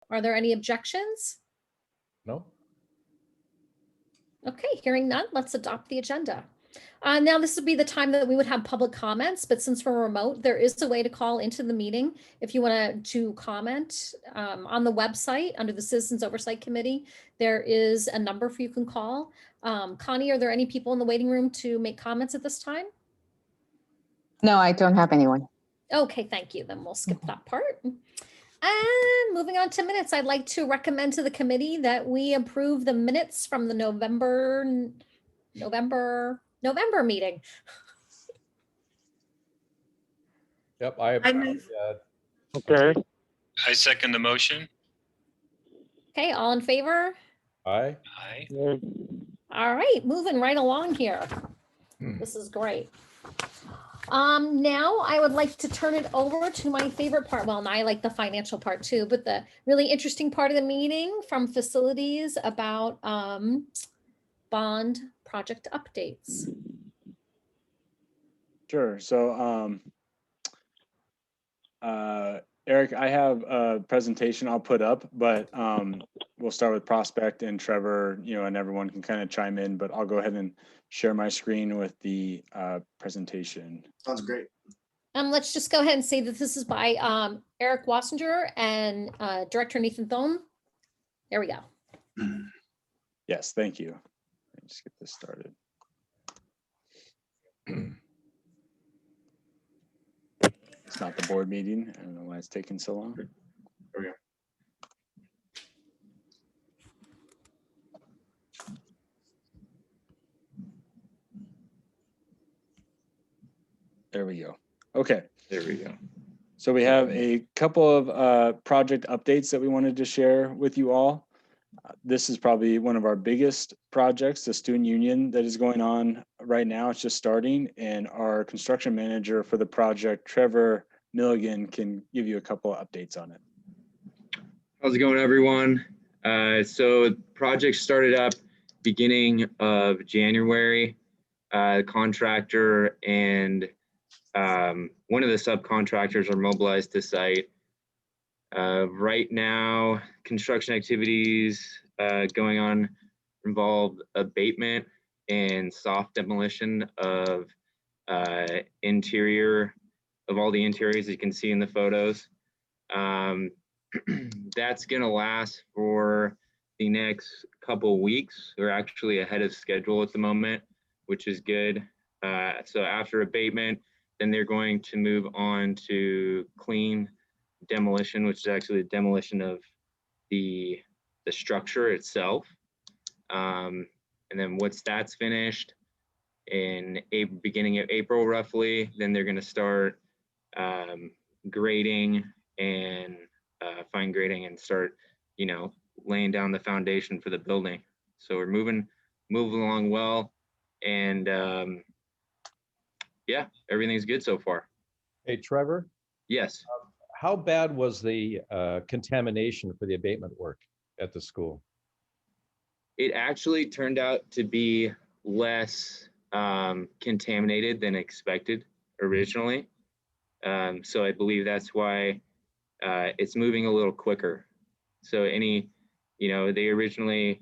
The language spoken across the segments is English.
Are there any objections? No? Okay, hearing none, let's adopt the agenda. Now, this would be the time that we would have public comments, but since we're remote, there is a way to call into the meeting if you want to comment on the website under the Citizens Oversight Committee. There is a number for you can call. Connie, are there any people in the waiting room to make comments at this time? No, I don't have anyone. Okay, thank you. Then we'll skip that part. And moving on to minutes, I'd like to recommend to the committee that we approve the minutes from the November meeting. Yep, I move. Okay. I second the motion. Okay, all in favor? aye. Aye. All right, moving right along here. This is great. Now I would like to turn it over to my favorite part. Well, and I like the financial part too, but the really interesting part of the meeting from facilities about bond project updates. Sure. So, Eric, I have a presentation I'll put up, but we'll start with Prospect, and Trevor, and everyone can kind of chime in, but I'll go ahead and share my screen with the presentation. Sounds great. Let's just go ahead and say that this is by Eric Wassinger and Director Nathan Thone. There we go. Yes, thank you. Let me just get this started. It's not the board meeting. I don't know why it's taking so long. There we go. There we go. Okay. There we go. So we have a couple of project updates that we wanted to share with you all. This is probably one of our biggest projects, the student union that is going on right now. It's just starting, and our construction manager for the project, Trevor Milligan, can give you a couple of updates on it. How's it going, everyone? So the project started up beginning of January. Contractor and one of the subcontractors are mobilized to site. Right now, construction activities going on involve abatement and soft demolition of interior, of all the interiors you can see in the photos. That's gonna last for the next couple weeks. We're actually ahead of schedule at the moment, which is good. So after abatement, then they're going to move on to clean demolition, which is actually the demolition of the structure itself. And then once that's finished in beginning of April roughly, then they're going to start grading and fine grading and start, laying down the foundation for the building. So we're moving along well, and yeah, everything's good so far. Hey, Trevor, Yes. how bad was the contamination for the abatement work at the school? It actually turned out to be less contaminated than expected originally. So I believe that's why it's moving a little quicker. So they originally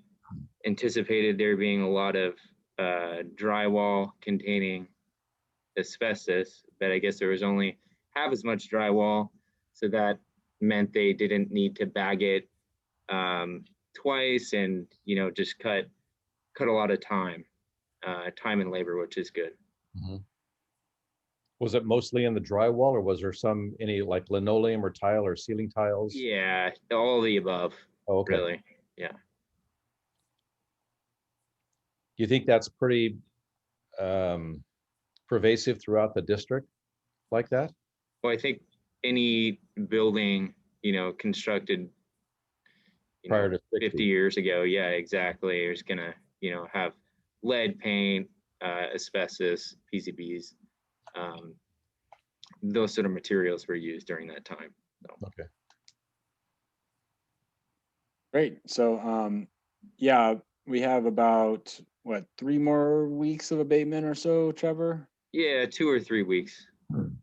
anticipated there being a lot of drywall containing asbestos, but I guess there was only half as much drywall. So that meant they didn't need to bag it twice and, just cut a lot of time and labor, which is good. Mm-hmm. Was it mostly in the drywall, or was there any like linoleum or tile or ceiling tiles? Yeah, all of the above. Oh, okay. Really. Yeah. Do you think that's pretty pervasive throughout the district like that? Well, I think any building, constructed prior to 50 years ago, yeah, exactly, is gonna, have lead paint, asbestos, PCBs. Those sort of materials were used during that time. So. Okay. Great. So, yeah, we have about 3 more weeks of abatement or so, Trevor? Yeah, 2 or 3 weeks.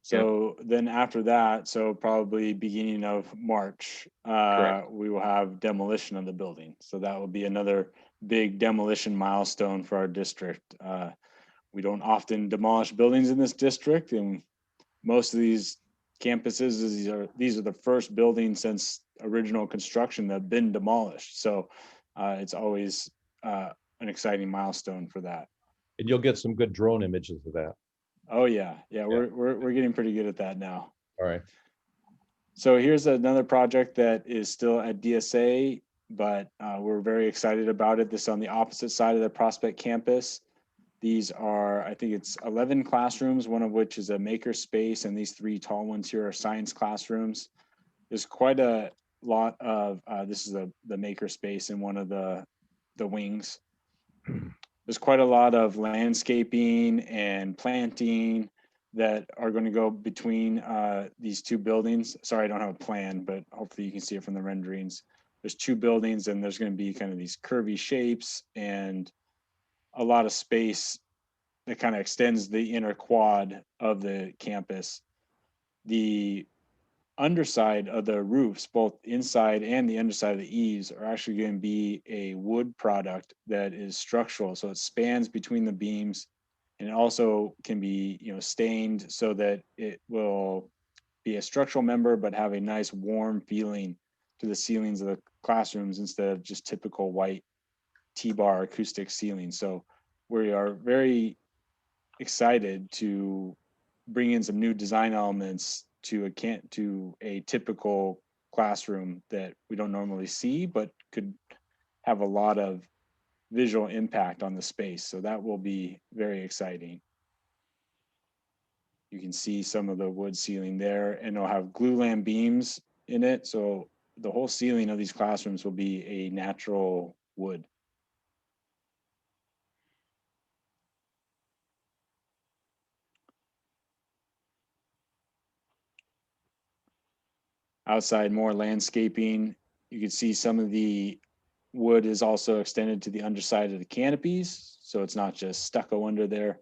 So then after that, so probably beginning of March, Correct. we will have demolition of the building. So that will be another big demolition milestone for our district. We don't often demolish buildings in this district, and most of these campuses, these are the first buildings since original construction that have been demolished. So it's always an exciting milestone for that. And you'll get some good drone images of that. Oh yeah, we're getting pretty good at that now. All right. So here's another project that is still at DSA, but we're very excited about it. This is on the opposite side of the Prospect campus. These are, I think it's 11 classrooms, one of which is a maker space, and these 3 tall ones here are science classrooms. There's quite a lot of, this is the maker space in one of the wings. There's quite a lot of landscaping and planting that are going to go between these 2 buildings. Sorry, I don't have a plan, but hopefully you can see it from the renderings. There's 2 buildings, and there's going to be kind of these curvy shapes and a lot of space that kind of extends the inner quad of the campus. The underside of the roofs, both inside and the underside of the eaves, are actually going to be a wood product that is structural. So it spans between the beams, and it also can be, stained so that it will be a structural member, but have a nice warm feeling to the ceilings of the classrooms instead of just typical white T-bar acoustic ceilings. So we are very excited to bring in some new design elements to a typical classroom that we don't normally see, but could have a lot of visual impact on the space. So that will be very exciting. You can see some of the wood ceiling there, and it'll have glulam beams in it. So the whole ceiling of these classrooms will be a natural wood. Outside, more landscaping. You can see some of the wood is also extended to the underside of the canopies, so it's not just stucco under there.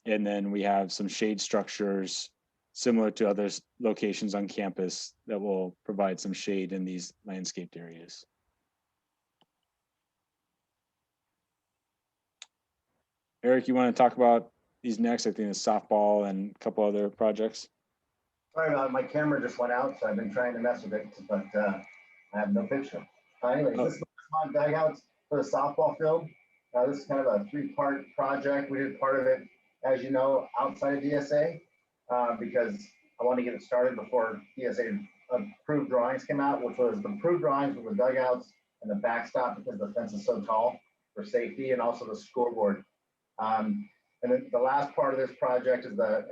And then we have some shade structures similar to other locations on campus that will provide some shade in these landscaped areas. Eric, you want to talk about these next? I think it's softball and a couple other projects. Sorry about it. My camera just went out, so I've been trying to mess with it, but I have no picture. Anyways, this is my dugouts for the softball field. This is kind of a 3-part project. We did part of it, as you know, outside of DSA because I want to get it started before DSA approved drawings came out, which was the approved drawings with the dugouts and the backstop because the fence is so tall for safety, and also the scoreboard. And then the last part of this project is the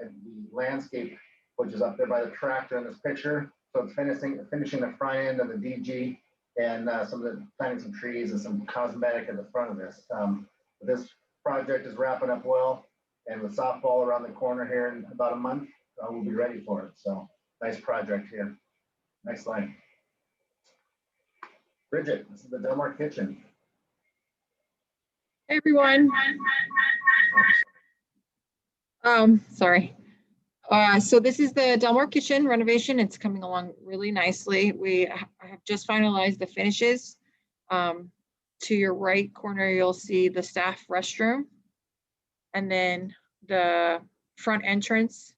landscape, which is up there by the tractor in this picture. So it's finishing the front end of the DG and planting some trees and some cosmetic at the front of this. This project is wrapping up well, and with softball around the corner here in about a month, we'll be ready for it. So nice project here. Next slide. Bridget, this is the Mar Kitchen. Hey everyone. Sorry. So this is the Mar Kitchen renovation. It's coming along really nicely. We have just finalized the finishes. To your right corner, you'll see the staff restroom. And then the front entrance,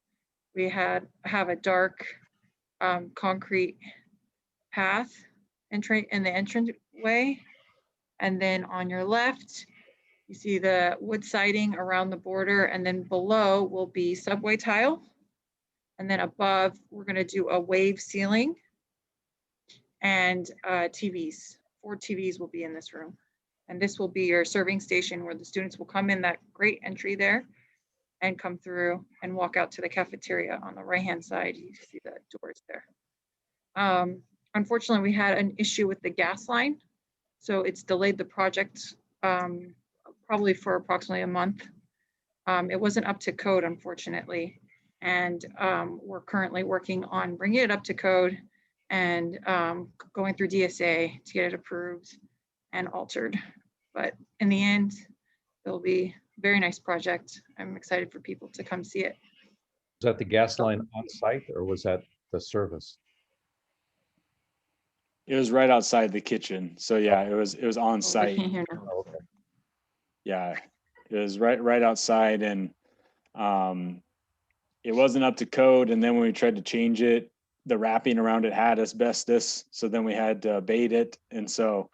we have a dark concrete path in the entranceway. And then on your left, you see the wood siding around the border, and then below will be subway tile. And then above, we're gonna do a wave ceiling and TVs. 4 TVs will be in this room. And this will be your serving station where the students will come in that great entry there and come through and walk out to the cafeteria on the right-hand side. You see the doors there. Unfortunately, we had an issue with the gas line. So it's delayed the project probably for approximately a month. It wasn't up to code, unfortunately. And we're currently working on bringing it up to code and going through DSA to get it approved and altered. But in the end, it'll be a very nice project. I'm excited for people to come see it. that the gas line on site or was that the service? It was right outside the kitchen. So yeah, it was on Oh, we site. can't hear now. Oh, okay. Yeah, it was right outside, and it wasn't up to code. And then when we tried to change it, the wrapping around it had asbestos, so then we had to abate it. And so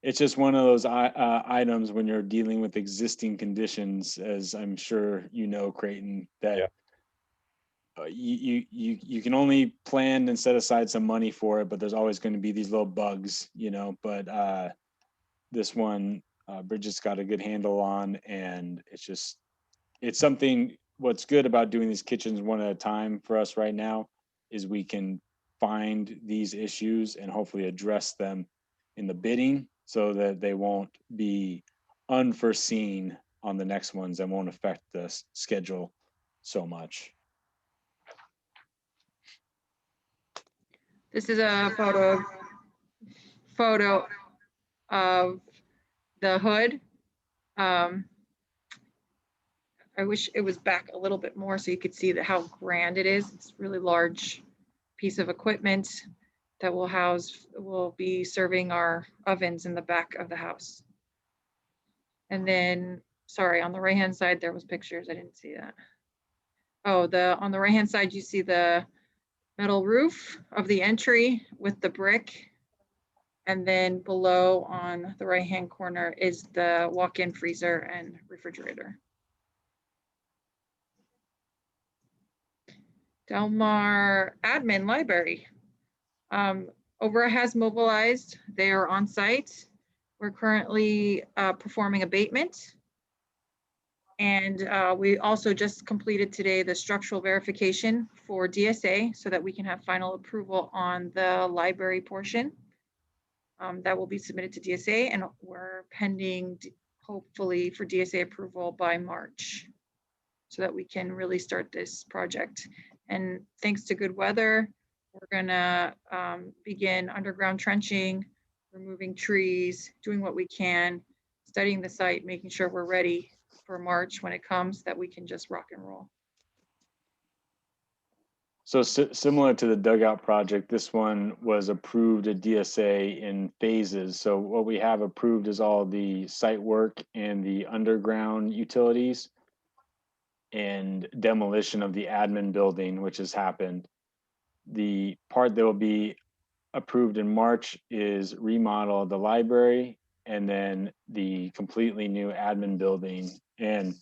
it's just one of those items when you're dealing with existing conditions, as I'm sure you know, Creighton, that Yeah. You can only plan and set aside some money for it, but there's always going to be these little bugs, but this one Bridget's got a good handle on, and it's something. What's good about doing these kitchens one at a time for us right now is we can find these issues and hopefully address them in the bidding so that they won't be unforeseen on the next ones and won't affect the schedule so much. This is a photo of the hood. I wish it was back a little bit more so you could see how grand it is. It's a really large piece of equipment that will be serving our ovens in the back of the house. And then, sorry, on the right-hand side, there was pictures. I didn't see that. Oh, on the right-hand side, you see the metal roof of the entry with the brick. And then below on the right-hand corner is the walk-in freezer and refrigerator. Del Mar admin library. Oversight has mobilized. They are on site. We're currently performing abatement. And we also just completed today the structural verification for DSA so that we can have final approval on the library portion. That will be submitted to DSA, and we're pending, hopefully, for DSA approval by March so that we can really start this project. And thanks to good weather, we're gonna begin underground trenching, removing trees, doing what we can, studying the site, making sure we're ready for March when it comes, that we can just rock and roll. So similar to the dugout project, this one was approved at DSA in phases. So what we have approved is all the site work and the underground utilities and demolition of the admin building, which has happened. The part that will be approved in March is remodel of the library and then the completely new admin building. And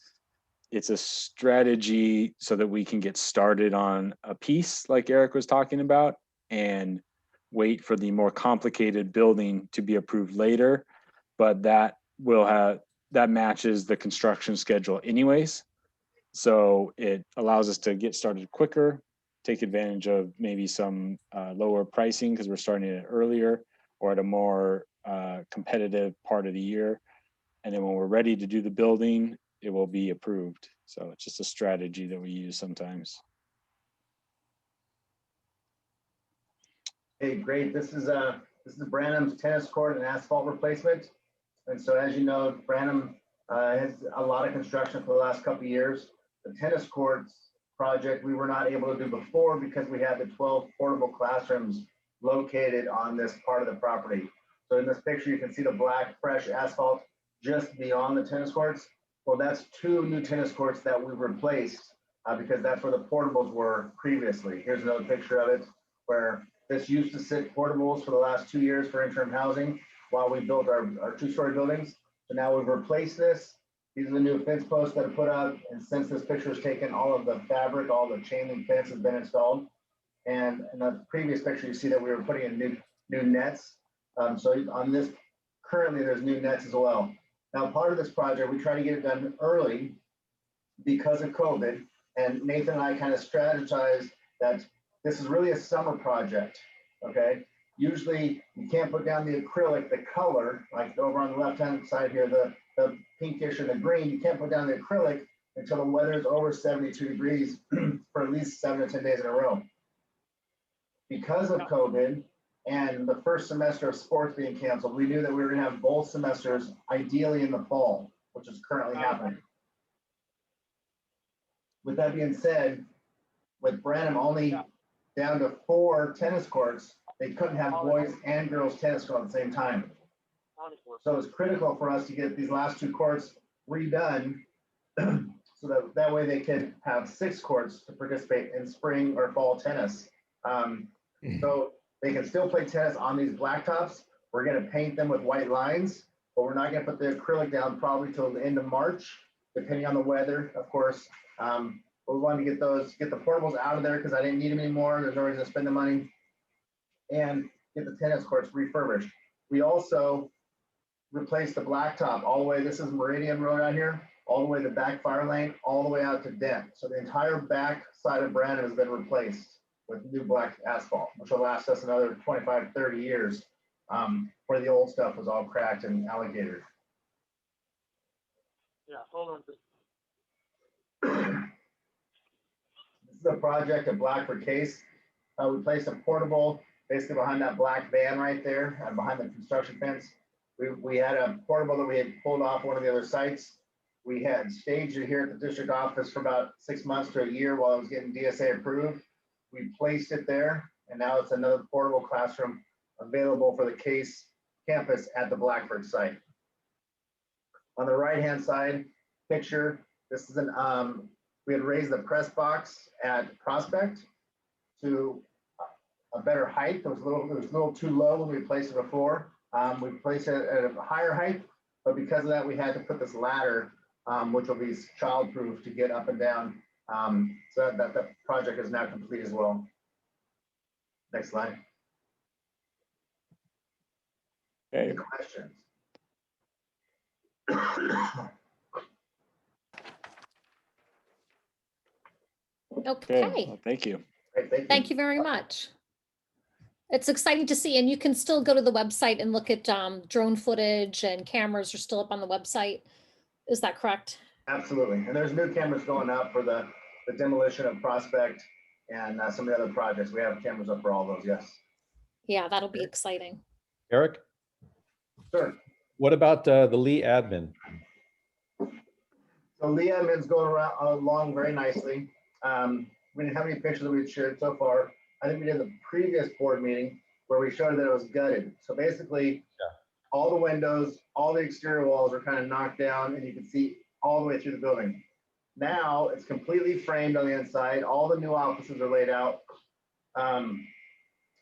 it's a strategy so that we can get started on a piece like Eric was talking about and wait for the more complicated building to be approved later. But that matches the construction schedule anyways. So it allows us to get started quicker, take advantage of maybe some lower pricing because we're starting it earlier or at a more competitive part of the year. And then when we're ready to do the building, it will be approved. So it's just a strategy that we use sometimes. Hey, great. This is Branham's tennis court and asphalt replacement. And so as you know, Branham has a lot of construction for the last couple of years. The tennis courts project we were not able to do before because we had the 12 portable classrooms located on this part of the property. So in this picture, you can see the black, fresh asphalt just beyond the tennis courts. Well, that's 2 new tennis courts that we replaced because that's where the portables were previously. Here's another picture of it where this used to sit portables for the last 2 years for interim housing while we built our 2-story buildings. So now we've replaced this. These are the new fence posts that are put out. And since this picture was taken, all of the fabric, all the chain link fence has been installed. And in the previous picture, you see that we were putting in new nets. So on this, currently there's new nets as well. Now, part of this project, we try to get it done early because of COVID. And Nathan and I kind of strategized that this is really a summer project, okay? Usually you can't put down the acrylic, the color, like over on the left-hand side here, the pinkish and the green, you can't put down the acrylic until the weather is over 72 degrees for at least 7 to 10 days in a row. Because of COVID and the first semester of sports being canceled, we knew that we were gonna have both semesters ideally in the fall, which is currently happening. With that being said, with Branham only down to 4 tennis courts, they couldn't have boys and girls tennis court at the same time. So it's critical for us to get these last 2 courts redone so that way they could have 6 courts to participate in spring or fall tennis. So they can still play tennis on these blacktops. We're going to paint them with white lines, but we're not going to put the acrylic down probably till the end of March, depending on the weather, of course. But we wanted to get the portables out of there because I didn't need them anymore. There's no reason to spend the money, and get the tennis courts refurbished. We also replaced the blacktop all the way. This is Meridian Road out here, all the way to back fire lane, all the way out to Dent. So the entire back side of Brandon has been replaced with new black asphalt, which will last us another 25, 30 years, where the old stuff was all cracked and alligator. Yeah, hold on. This is a project at Blackford Case. We placed a portable basically behind that black van right there, behind the construction fence. We had a portable that we had pulled off one of the other sites. We had staged it here at the district office for about 6 months to a year while it was getting DSA approved. We placed it there, and now it's another portable classroom available for the Case campus at the Blackford site. On the right-hand side picture, this is we had raised the press box at Prospect to a better height. It was a little too low when we placed it before. We placed it at a higher height, but because of that, we had to put this ladder, which will be child-proof to get up and down. So that project is now complete as well. Next slide. Okay. Any questions? Okay, Well, thank you. Great, thank you very much. It's exciting to see, and you can still go to the website and look at drone footage, and cameras are still up on the website. Is that correct? Absolutely. And there's new cameras going up for the demolition of Prospect and some of the other projects. We have cameras up for all those, yes. Yeah, that'll be exciting. Eric, Sure. what about the Lee admin? So Lee admin's going along very nicely. We didn't have any pictures that we've shared so far. I think we did the previous board meeting where we showed that it was gutted. So basically, all the windows, all the exterior walls are kind of knocked down, and you can see all the way through the building. Now it's completely framed on the inside. All the new offices are laid out.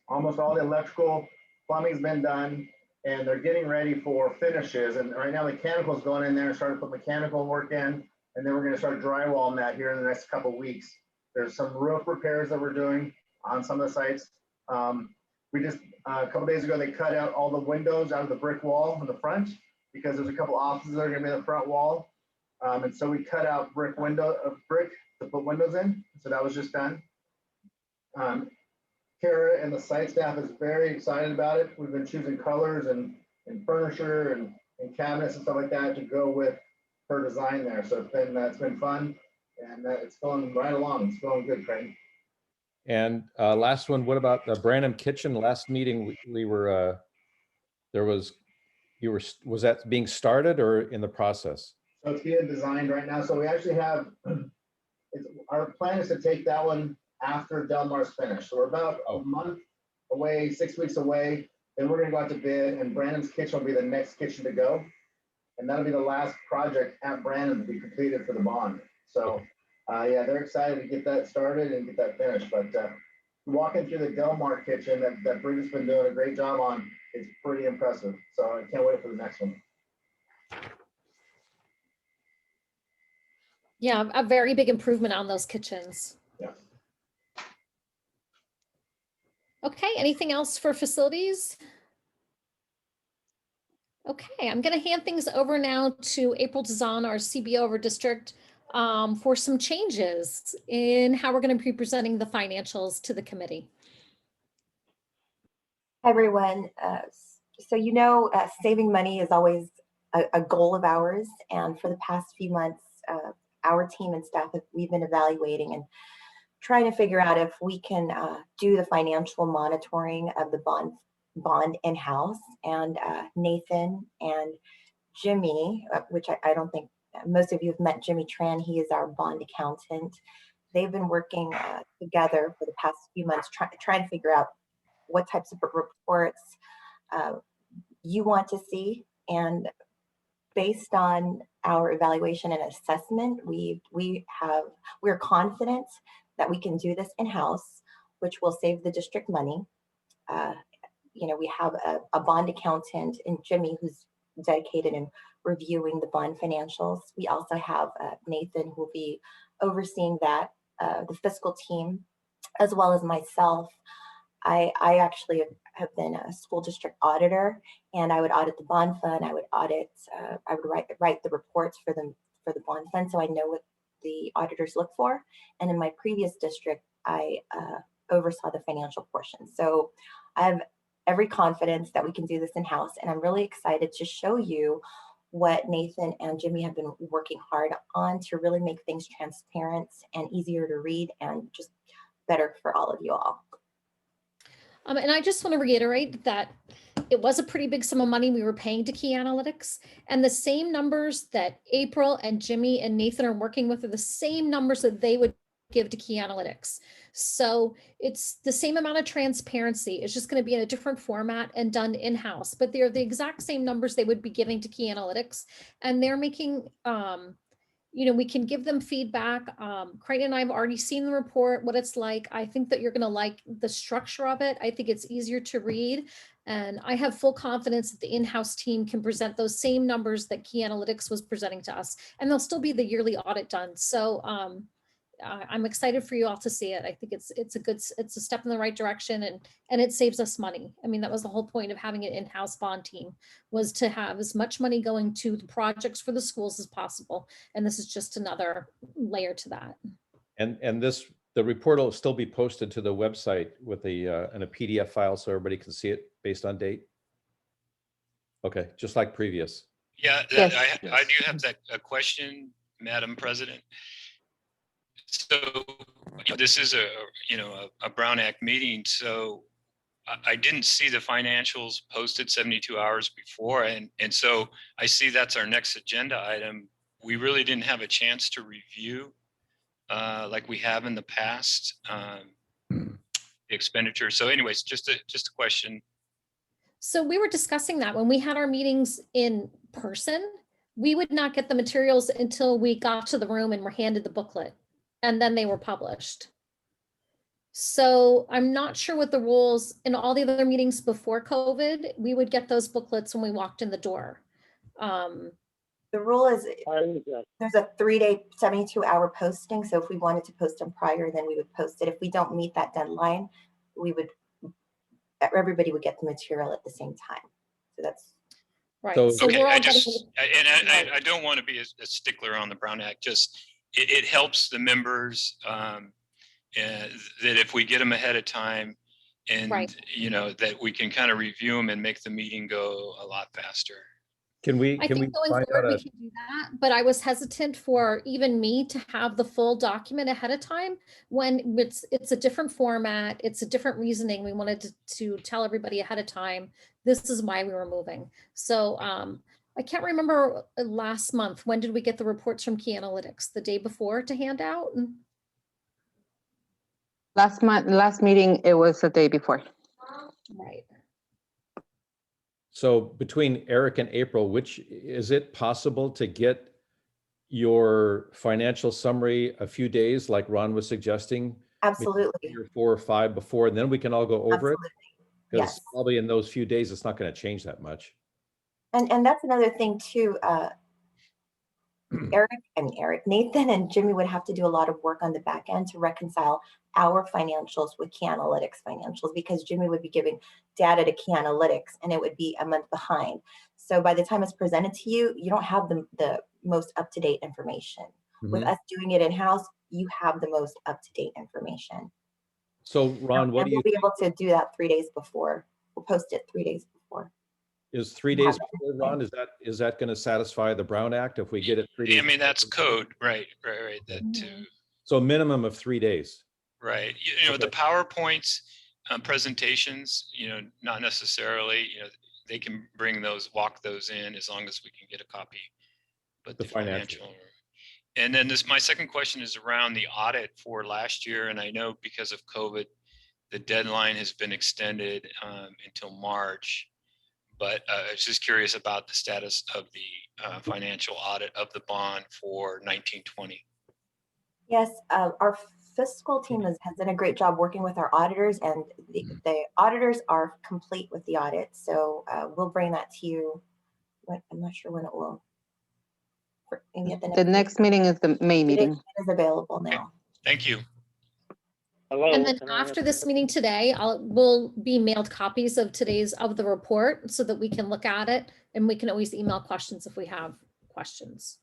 Almost all the electrical plumbing's been done, and they're getting ready for finishes. And right now, mechanical's going in there and starting to put mechanical work in, and then we're going to start drywalling that here in the next couple of weeks. There's some roof repairs that we're doing on some of the sites. We just a couple days ago, they cut out all the windows out of the brick wall in the front because there's a couple offices that are going to be in the front wall. And so we cut out brick to put windows in. So that was just done. Kara and the site staff is very excited about it. We've been choosing colors and furniture and cabinets and stuff like that to go with her design there. So it's been fun, and it's going right along. It's going good, Craig. And last one, what about the Branham Kitchen? Last meeting, we were, was that being started or in the process? So it's being designed right now. So we actually have, our plan is to take that one after Del Mar's finished. So we're about a month away, 6 weeks away. Then we're gonna go out to bid, and Brandon's Kitchen will be the next kitchen to go. And that'll be the last project at Brandon to be completed for the bond. So yeah, they're excited to get that started and get that finished. But walking through the Del Mar kitchen that Bridget's been doing a great job on, it's pretty impressive. So I can't wait for the next one. Yeah, a very big improvement on those kitchens. Yeah. Okay, anything else for facilities? Okay, I'm going to hand things over now to April Dazan, our CBO of our district, for some changes in how we're going to be presenting the financials to the committee. Hi, everyone. Saving money is always a goal of ours. And for the past few months, our team and staff, we've been evaluating and trying to figure out if we can do the financial monitoring of the bond in-house. And Nathan and Jimmy, which I don't think most of you have met Jimmy Tran, he is our bond accountant. they've been working together for the past few months, trying to figure out what types of reports you want to see. And based on our evaluation and assessment, we're confident that we can do this in-house, which will save the district money. We have a bond accountant in Jimmy who's dedicated in reviewing the bond financials. We also have Nathan who will be overseeing that, the fiscal team, as well as myself. I actually have been a school district auditor, and I would audit the bond fund. I would write the reports for the bond fund, so I know what the auditors look for. And in my previous district, I oversaw the financial portion. So I have every confidence that we can do this in-house, and I'm really excited to show you what Nathan and Jimmy have been working hard on to really make things transparent and easier to read and just better for all of you all. And I just want to reiterate that it was a pretty big sum of money we were paying to Key Analytics, and the same numbers that April and Jimmy and Nathan are working with are the same numbers that they would give to Key Analytics. So it's the same amount of transparency. It's just going to be in a different format and done in-house, but they're the exact same numbers they would be giving to Key Analytics. And they're making, we can give them feedback. Creighton and I have already seen the report, what it's like. I think that you're going to like the structure of it. I think it's easier to read. And I have full confidence that the in-house team can present those same numbers that Key Analytics was presenting to us, and there'll still be the yearly audit done. So I'm excited for you all to see it. I think it's a step in the right direction, and it saves us money. I mean, that was the whole point of having an in-house bond team, was to have as much money going to the projects for the schools as possible. And this is just another layer to that. And the report will still be posted to the website with in a PDF file so everybody can see it based on date. Okay, just like previous. Yeah, Yes. I do have a question, Madam President. So this is a Brown Act meeting, so I didn't see the financials posted 72 hours before, and so I see that's our next agenda item. We really didn't have a chance to review like we have in the past, the expenditure. So anyways, just a question. So we were discussing that when we had our meetings in person. We would not get the materials until we got to the room and were handed the booklet, and then they were published. So I'm not sure what the rules in all the other meetings before COVID, we would get those booklets when we walked in the door. The rule is there's a 3-day, 72-hour posting. So if we wanted to post them prior, then we would post it. If we don't meet that deadline, everybody would get the material at the same time. So that's right. So- So Okay, we're all I getting just, I don't want to be a stickler on the Brown Act, just it helps the members that if we get them ahead of time, and Right. that we can kind of review them and make the meeting go a lot faster. Can we I think going find forward out we can do that, but I was hesitant for even me to have the full document ahead of time when it's a different format, it's a different reasoning. We wanted to tell everybody ahead of time, this is why we were moving. So I can't remember last month, when did we get the reports from Key Analytics? The day before to hand out? Last meeting, it was the day before. Right. So between Eric and April, which is it possible to get your financial summary a few days, like Ron was suggesting? absolutely. Maybe 3 or 4 or 5 before, and then we can all go over Absolutely. it? Because Yes. probably in those few days, it's not going to change that much. And that's another thing too. Nathan and Jimmy would have to do a lot of work on the back end to reconcile our financials with Key Analytics financials, because Jimmy would be giving data to Key Analytics and it would be a month behind. So by the time it's presented to you, you don't have the most up-to-date information. With us doing it in-house, you have the most up-to-date information. So Ron, what do you We'll be think? able to do that 3 days before. We'll post it 3 days before. Is 3 days before, Ron? Is that going to satisfy the Brown Act if we get it 3 days? I mean, that's code, right, that too. So a minimum of 3 days. Right. Okay. The PowerPoints, presentations, not necessarily, they can walk those in as long as we can get a copy. But The financial. And then my second question is around the audit for last year. And I know because of COVID, the deadline has been extended until March. But I was just curious about the status of the financial audit of the bond for 1920. Yes, our fiscal team has done a great job working with our auditors, and the auditors are complete with the audit. So we'll bring that to you. I'm not sure when it will. Maybe at The next meeting is the May meeting. It is available now. Thank you. Hello. And then can I after ask- this meeting today, we'll be mailed copies of the report so that we can look at it, and we can always email questions if we have questions.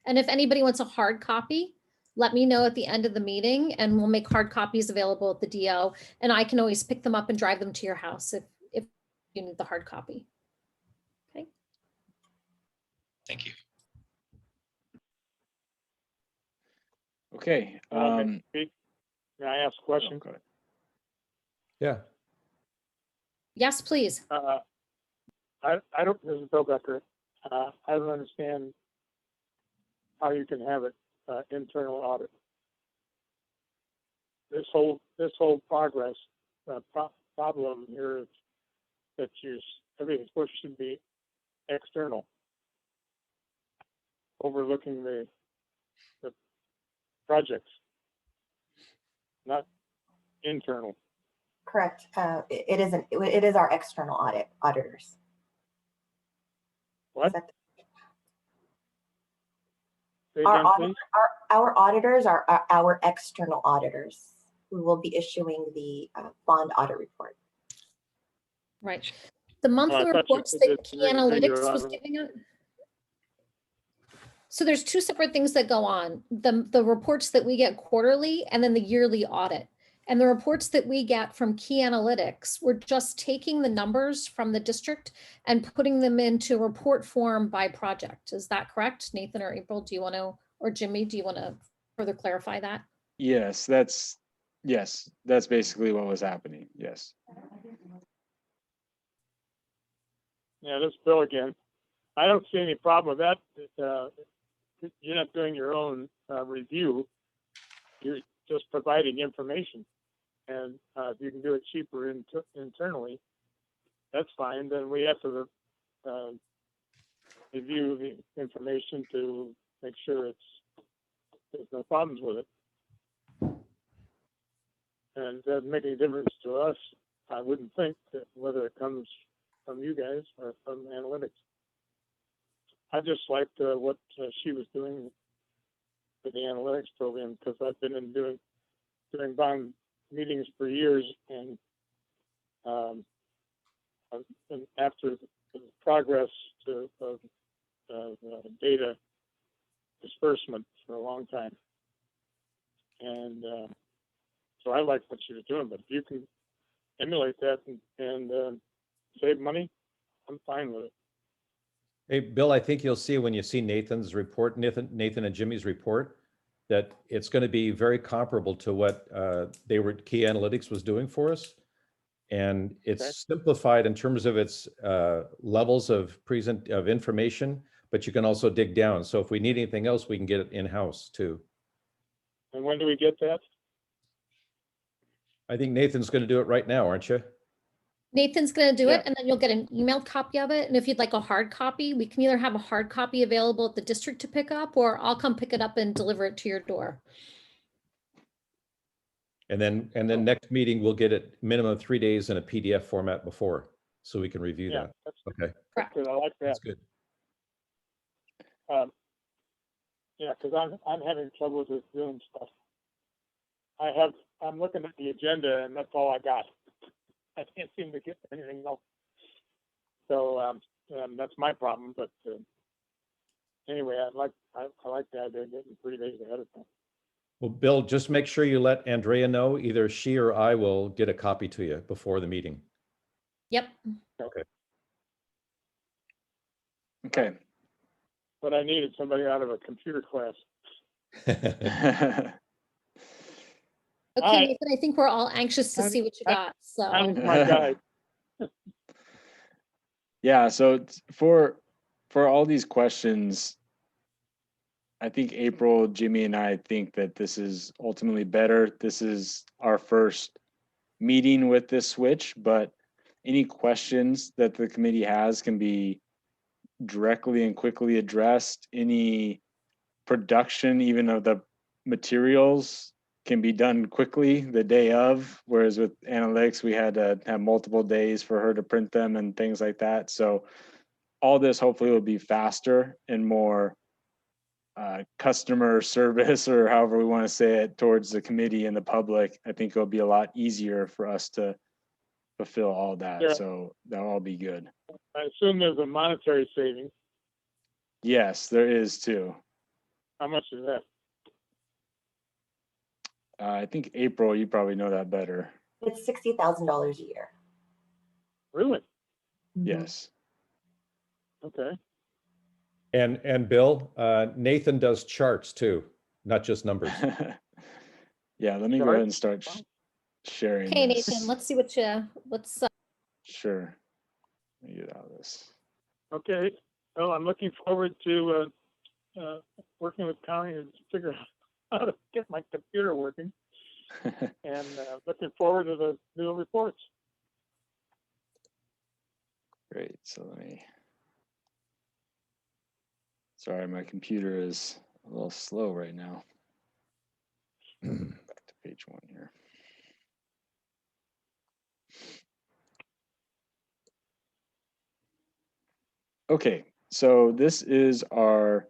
And if anybody wants a hard copy, let me know at the end of the meeting and we'll make hard copies available at the DO, and I can always pick them up and drive them to your house if you need the hard copy. Okay. Thank you. Okay. May I ask a question? go ahead. Yeah. Yes, please. I don't, this is Bill Becker. I don't understand how you can have it internal audit. This whole progress problem here is that everything's supposed to be external, overlooking the projects, not internal. Correct. It is our external auditors. What? Say Our, again, please? our auditors are our external auditors who will be issuing the bond audit report. Right. The monthly I thought you reports said that that Key you were Analytics was on- giving out. So there's two separate things that go on. The reports that we get quarterly and then the yearly audit. And the reports that we get from Key Analytics, we're just taking the numbers from the district and putting them into report form by project. Is that correct? Nathan or April, do you want to, or Jimmy, do you want to further clarify that? Yes, that's basically what was happening. Yes. Yeah, this is Bill again. I don't see any problem with that. You're not doing your own review. You're just providing information. And if you can do it cheaper internally, that's fine. Then we have to review the information to make sure there's no problems with it. And it doesn't make any difference to us, I wouldn't think, that whether it comes from you guys or from analytics. I just liked what she was doing with the analytics program, because I've been doing bond meetings for years, and after the progress of data disbursement for a long time. And so I like what she was doing, but if you can emulate that and save money, I'm fine with it. Hey, Bill, I think you'll see when you see Nathan's report, Nathan and Jimmy's report, that it's going to be very comparable to what Key Analytics was doing for us. And it's simplified in terms of its levels of information, but you can also dig down. So if we need anything else, we can get it in-house too. And when do we get that? I think Nathan's going to do it right now, aren't you? Nathan's going to do Yeah. it, and then you'll get an emailed copy of it. And if you'd like a hard copy, we can either have a hard copy available at the district to pick up, or I'll come pick it up and deliver it to your door. And then next meeting, we'll get it minimum 3 days in a PDF format before, so we can review Yeah, that. that's Okay, Correct. good. I like that. that's good. Yeah, because I'm having trouble with doing stuff. I'm looking at the agenda, and that's all I got. I can't seem to get anything else. So that's my problem. But anyway, I like the idea of getting 3 days ahead of time. Well, Bill, just make sure you let Andrea know. Either she or I will get a copy to you before the meeting. Yep. Okay. Okay. But I needed somebody out of a computer class. Okay, All right. Nathan, I think we're all anxious to see what you got. So I'm my guy. Yeah, so for all these questions, I think April, Jimmy and I think that this is ultimately better. This is our first meeting with this switch, but any questions that the committee has can be directly and quickly addressed. Any production, even of the materials, can be done quickly the day of, whereas with analytics, we had to have multiple days for her to print them and things like that. So all this hopefully will be faster and more customer service, or however we want to say it, towards the committee and the public. I think it'll be a lot easier for us to fulfill all that. Yeah. So that'll all be good. I assume there's a monetary saving. Yes, there is too. How much is that? I think April, you probably know that better. It's $60,000 a year. Really? Mhm. Yes. Okay. And Bill, Nathan does charts too, not just numbers. Yeah, let me go ahead and start sharing Okay, this. Nathan, let's see what you, let's, Sure. Let me get out of this. Okay. Well, I'm looking forward to working with Connie to figure out how to get my computer working, and looking forward to the new reports. Great. So let me. Sorry, my computer is a little slow right now. Back to page 1 here. Okay, so this is our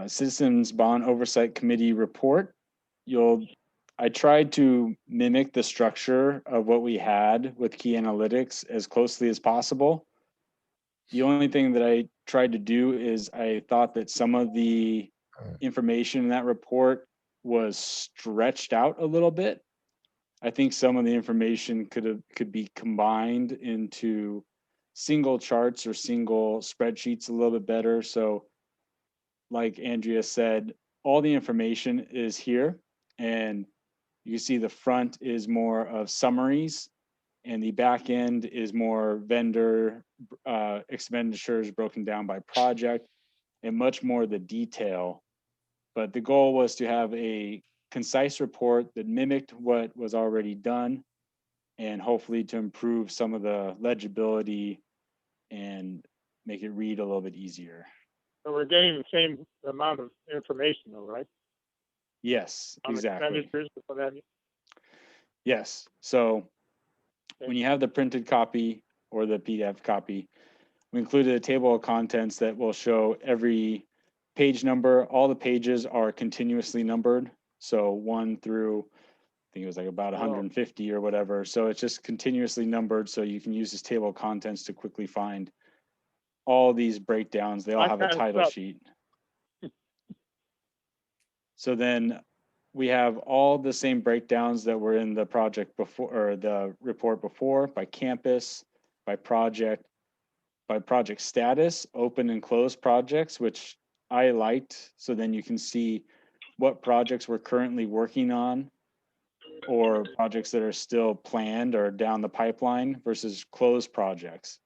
Citizens Bond Oversight Committee report. I tried to mimic the structure of what we had with Key Analytics as closely as possible. The only thing that I tried to do is I thought that some of the information in that report was stretched out a little bit. I think some of the information could be combined into single charts or single spreadsheets a little bit better. So like Andrea said, all the information is here, and you see the front is more of summaries and the back end is more vendor expenditures broken down by project and much more the detail. But the goal was to have a concise report that mimicked what was already done, and hopefully to improve some of the legibility and make it read a little bit easier. So we're getting the same amount of information, though, right? Yes, On exactly. expenditures and what have you. Yes. So when you have the printed copy or the PDF copy, we included a table of contents that will show every page number. All the pages are continuously numbered. So 1 through, I think it was like about 150 or whatever. So it's just continuously numbered. So you can use this table of contents to quickly find all these breakdowns. They all have a title sheet. So then we have all the same breakdowns that were in the project before, or the report before, by campus, by project status, open and closed projects, which I liked. So then you can see what projects we're currently working on, or projects that are still planned or down the pipeline versus closed projects.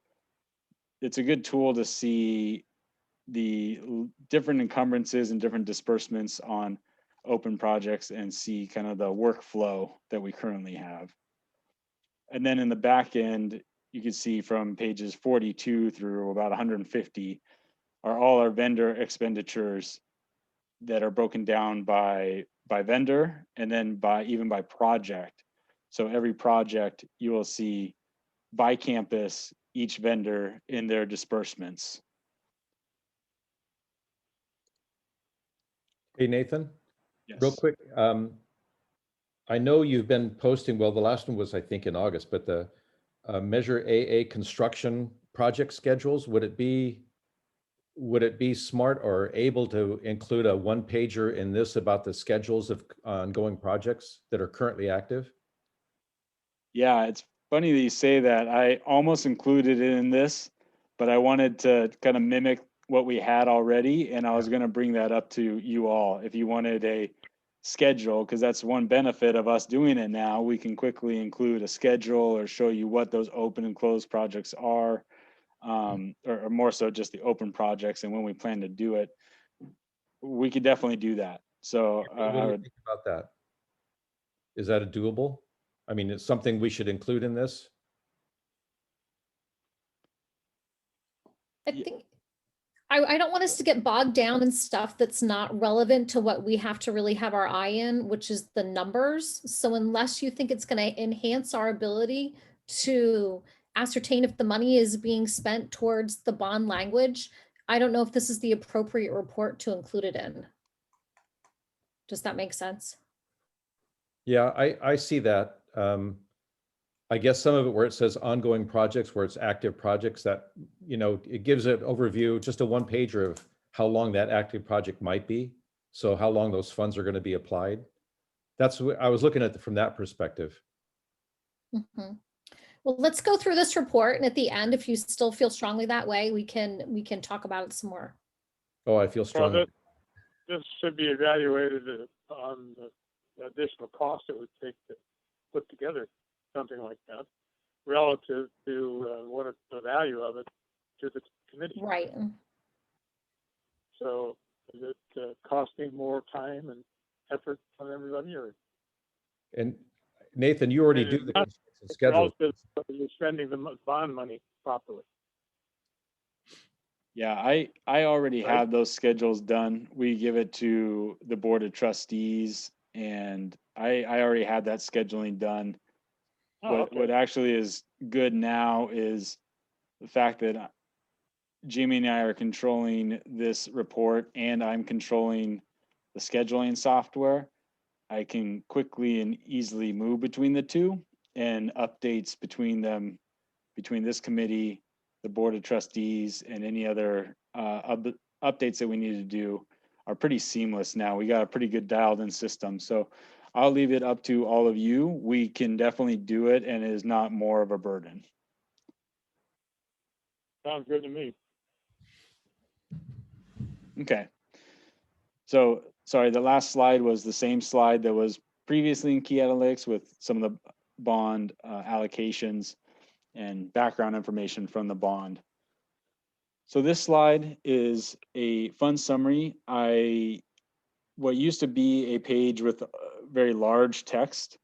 It's a good tool to see the different encumbrances and different disbursements on open projects and see kind of the workflow that we currently have. And then in the back end, you can see from pages 42 through about 150 are all our vendor expenditures that are broken down by vendor, and then even by project. So every project you will see by campus, each vendor in their disbursements. Hey, Nathan, Yes. real quick. I know you've been posting, well, the last one was, I think, in August, but the Measure AA construction project schedules, would it be smart or able to include a one-pager in this about the schedules of ongoing projects that are currently active? Yeah, it's funny that you say that. I almost included it in this, but I wanted to kind of mimic what we had already, and I was going to bring that up to you all. If you wanted a schedule, because that's one benefit of us doing it now, we can quickly include a schedule or show you what those open and closed projects are, or more so just the open projects and when we plan to do it. we could definitely do that. So What do I you would, think about that? Is that a doable? I mean, it's something we should include in this? I think, I don't want us to get bogged down in stuff that's not relevant to what we have to really have our eye in, which is the numbers. So unless you think it's going to enhance our ability to ascertain if the money is being spent towards the bond language, I don't know if this is the appropriate report to include it in. Does that make sense? Yeah, I see that. I guess some of it where it says ongoing projects, where it's active projects, that, you know, it gives an overview, just a one pager of how long that active project might be. So how long those funds are going to be applied. That's what I was looking at from that perspective. Mhm. Well, let's go through this report, and at the end, if you still feel strongly that way, we can talk about it some more. Oh, I feel So strongly. this should be evaluated on the additional cost it would take to put together something like that relative to what the value of it to the committee. Right. So is it costing more time and effort on everybody, or And Nathan, you already And do it's the not construction schedule. relative to you're spending the bond money properly? yeah, I already Right. have those schedules done. We give it to the Board of Trustees, and I already had that scheduling done. Oh, What okay. actually is good now is the fact that Jamie and I are controlling this report, and I'm controlling the scheduling software. I can quickly and easily move between the two, and updates between them, between this committee, the Board of Trustees, and any other updates that we need to do are pretty seamless now. We got a pretty good dialed in system. So I'll leave it up to all of you. We can definitely do it, and it is not more of a burden. Sounds good to me. Okay. So, sorry, the last slide was the same slide that was previously in Key Analytics with some of the bond allocations and background information from the bond. So this slide is a fund summary. What used to be a page with very large text,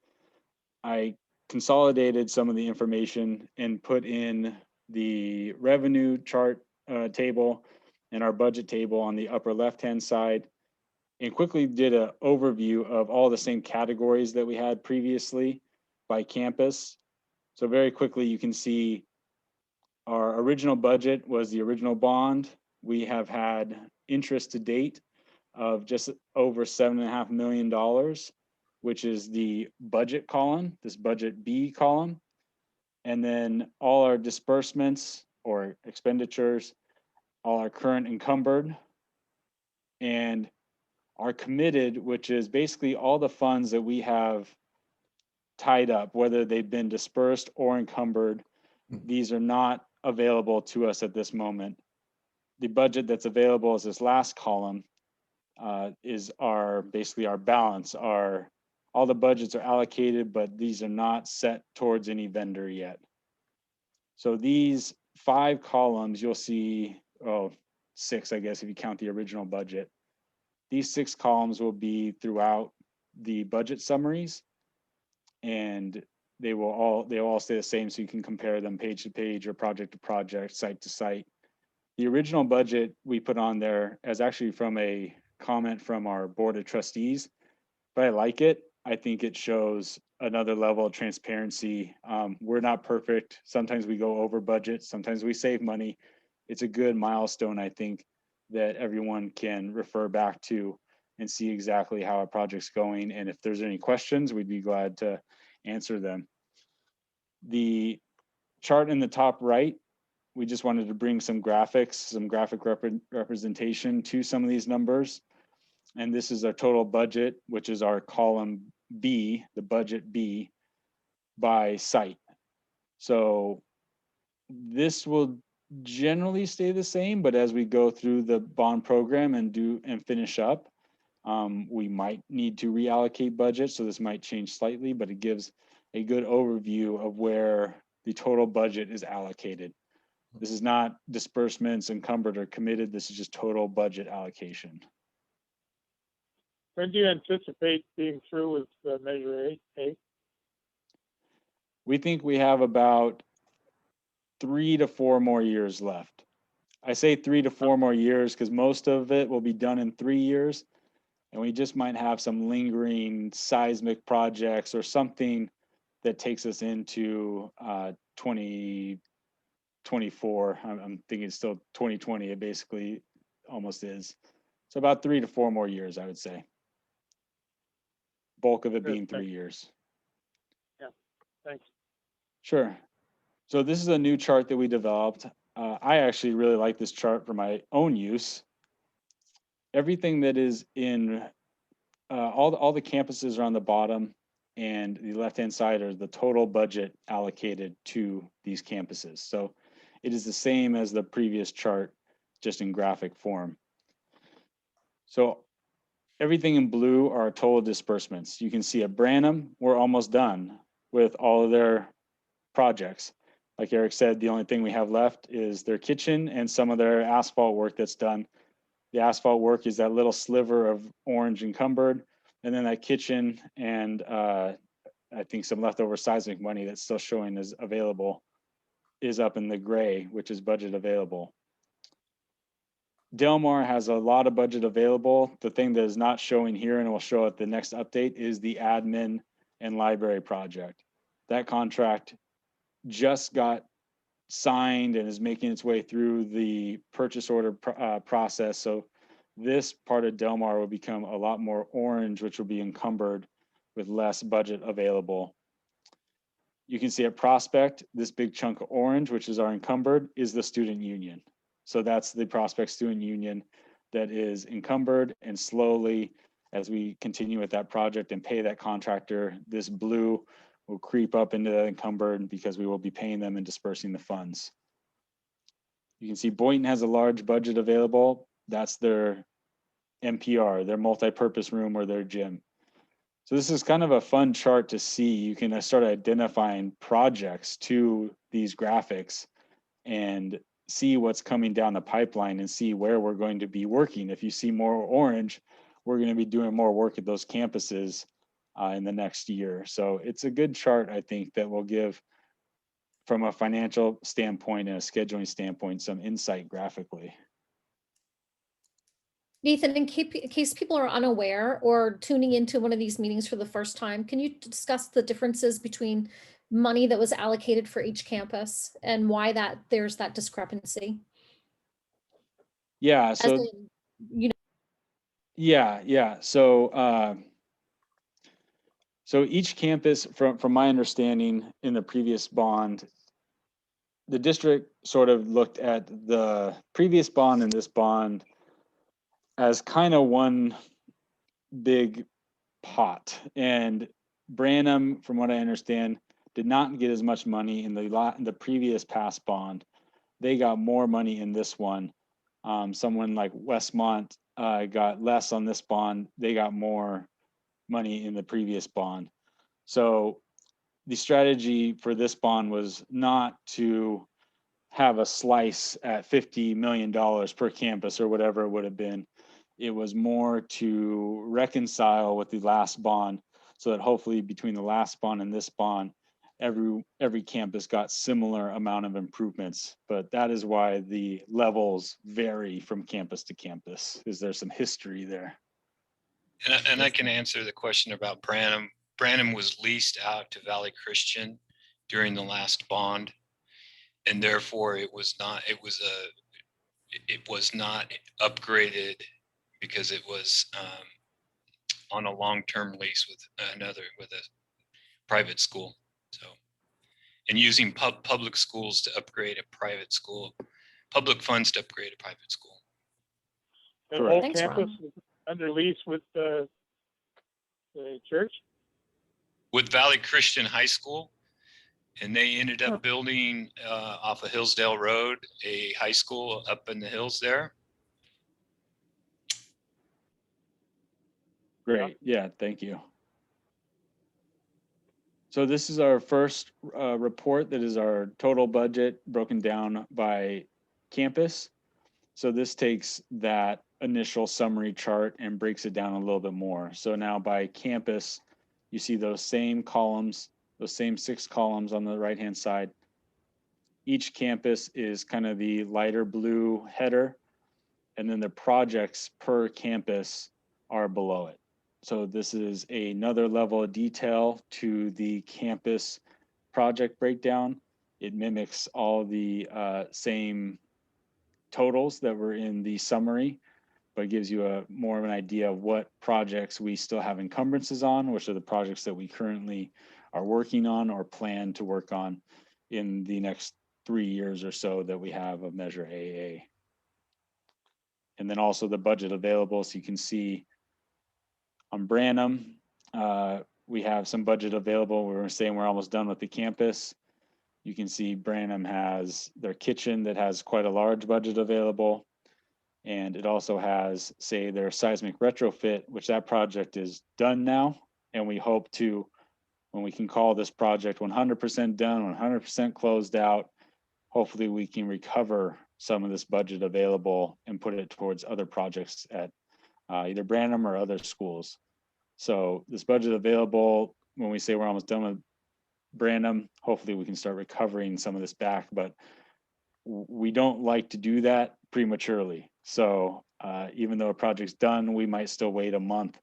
I consolidated some of the information and put in the revenue chart table and our budget table on the upper left-hand side, and quickly did an overview of all the same categories that we had previously by campus. So very quickly, you can see our original budget was the original bond. We have had interest to date of just over $7.5 million, which is the budget column, this budget B column. And then all our disbursements or expenditures, all our current encumbered, and our committed, which is basically all the funds that we have tied up, whether they've been dispersed or encumbered. These are not available to us at this moment. The budget that's available is this last column, is basically our balance. All the budgets are allocated, but these are not set towards any vendor yet. So these 5 columns, you'll see, 6, I guess, if you count the original budget. These 6 columns will be throughout the budget summaries, and they will all stay the same, so you can compare them page to page or project to project, site to site. The original budget we put on there is actually from a comment from our Board of Trustees, but I like it. I think it shows another level of transparency. We're not perfect. Sometimes we go over budget, sometimes we save money. It's a good milestone, I think, that everyone can refer back to and see exactly how a project's going. And if there's any questions, we'd be glad to answer them. The chart in the top right, we just wanted to bring some graphics, some graphic representation to some of these numbers. And this is our total budget, which is our column B, the budget B, by site. So this will generally stay the same, but as we go through the bond program and finish up, we might need to reallocate budget. So this might change slightly, but it gives a good overview of where the total budget is allocated. This is not disbursements, encumbered, or committed. This is just total budget allocation. when do you anticipate being through with Measure A? We think we have about 3 to 4 more years left. I say 3 to 4 more years because most of it will be done in 3 years. And we just might have some lingering seismic projects or something that takes us into 2024. I'm thinking it's still 2020. It basically almost is. So about 3 to 4 more years, I would say. Bulk of it being 3 years. Yeah, thanks. Sure. So this is a new chart that we developed. I actually really like this chart for my own use. Everything that is in all the campuses are on the bottom, and the left-hand side are the total budget allocated to these campuses. So it is the same as the previous chart, just in graphic form. So everything in blue are total disbursements. You can see at Branham, we're almost done with all of their projects. Like Eric said, the only thing we have left is their kitchen and some of their asphalt work that's done. The asphalt work is that little sliver of orange encumbered, and then that kitchen and I think some leftover seismic money that's still showing is available is up in the gray, which is budget available. Del Mar has a lot of budget available. The thing that is not showing here and will show at the next update is the admin and library project. That contract just got signed and is making its way through the purchase order process. So this part of Del Mar will become a lot more orange, which will be encumbered with less budget available. You can see at Prospect, this big chunk of orange, which is our encumbered, is the student union. So that's the Prospect student union that is encumbered, and slowly, as we continue with that project and pay that contractor, this blue will creep up into the encumbered because we will be paying them and dispersing the funds. You can see Boynton has a large budget available. That's their MPR, their multi-purpose room or their gym. So this is kind of a fun chart to see. You can start identifying projects to these graphics and see what's coming down the pipeline and see where we're going to be working. If you see more orange, we're going to be doing more work at those campuses in the next year. So it's a good chart, I think, that will give, from a financial standpoint and a scheduling standpoint, some insight graphically. Nathan, in case people are unaware or tuning into one of these meetings for the first time, can you discuss the differences between money that was allocated for each campus and why there's that discrepancy? Yeah, so yeah. So each campus, from my understanding in the previous bond, the district sort of looked at the previous bond and this bond as kind of one big pot. And Branham, from what I understand, did not get as much money in the previous past bond. They got more money in this one. Someone like Westmont got less on this bond. They got more money in the previous bond. So the strategy for this bond was not to have a slice at $50 million per campus or whatever it would have been. It was more to reconcile with the last bond so that hopefully between the last bond and this bond, every campus got similar amount of improvements. But that is why the levels vary from campus to campus. Is there some history there? And I can answer the question about Branham. Branham was leased out to Valley Christian during the last bond, and therefore it was not upgraded because it was on a long-term lease with a private school. So, and using public schools to upgrade a private school, public funds to upgrade a private school. The whole Thanks, campus Ron. is under lease with the church? With Valley Christian High School, and they ended up building off of Hillsdale Road, a high school up in the hills there. Great. Yeah, thank you. So this is our first report that is our total budget broken down by campus. So this takes that initial summary chart and breaks it down a little bit more. So now by campus, you see those same columns, those same 6 columns on the right-hand side. Each campus is kind of the lighter blue header, and then the projects per campus are below it. So this is another level of detail to the campus project breakdown. It mimics all the same totals that were in the summary, but gives you a more of an idea of what projects we still have encumbrances on, which are the projects that we currently are working on or plan to work on in the next 3 years or so that we have of Measure AA. And then also the budget available, so you can see on Branham, we have some budget available. We were saying we're almost done with the campus. You can see Branham has their kitchen that has quite a large budget available. And it also has, say, their seismic retrofit, which that project is done now. And we hope to, when we can call this project 100% done, 100% closed out, hopefully we can recover some of this budget available and put it towards other projects at either Branham or other schools. So this budget available, when we say we're almost done with Branham, hopefully we can start recovering some of this back, but we don't like to do that prematurely. So even though a project's done, we might still wait a month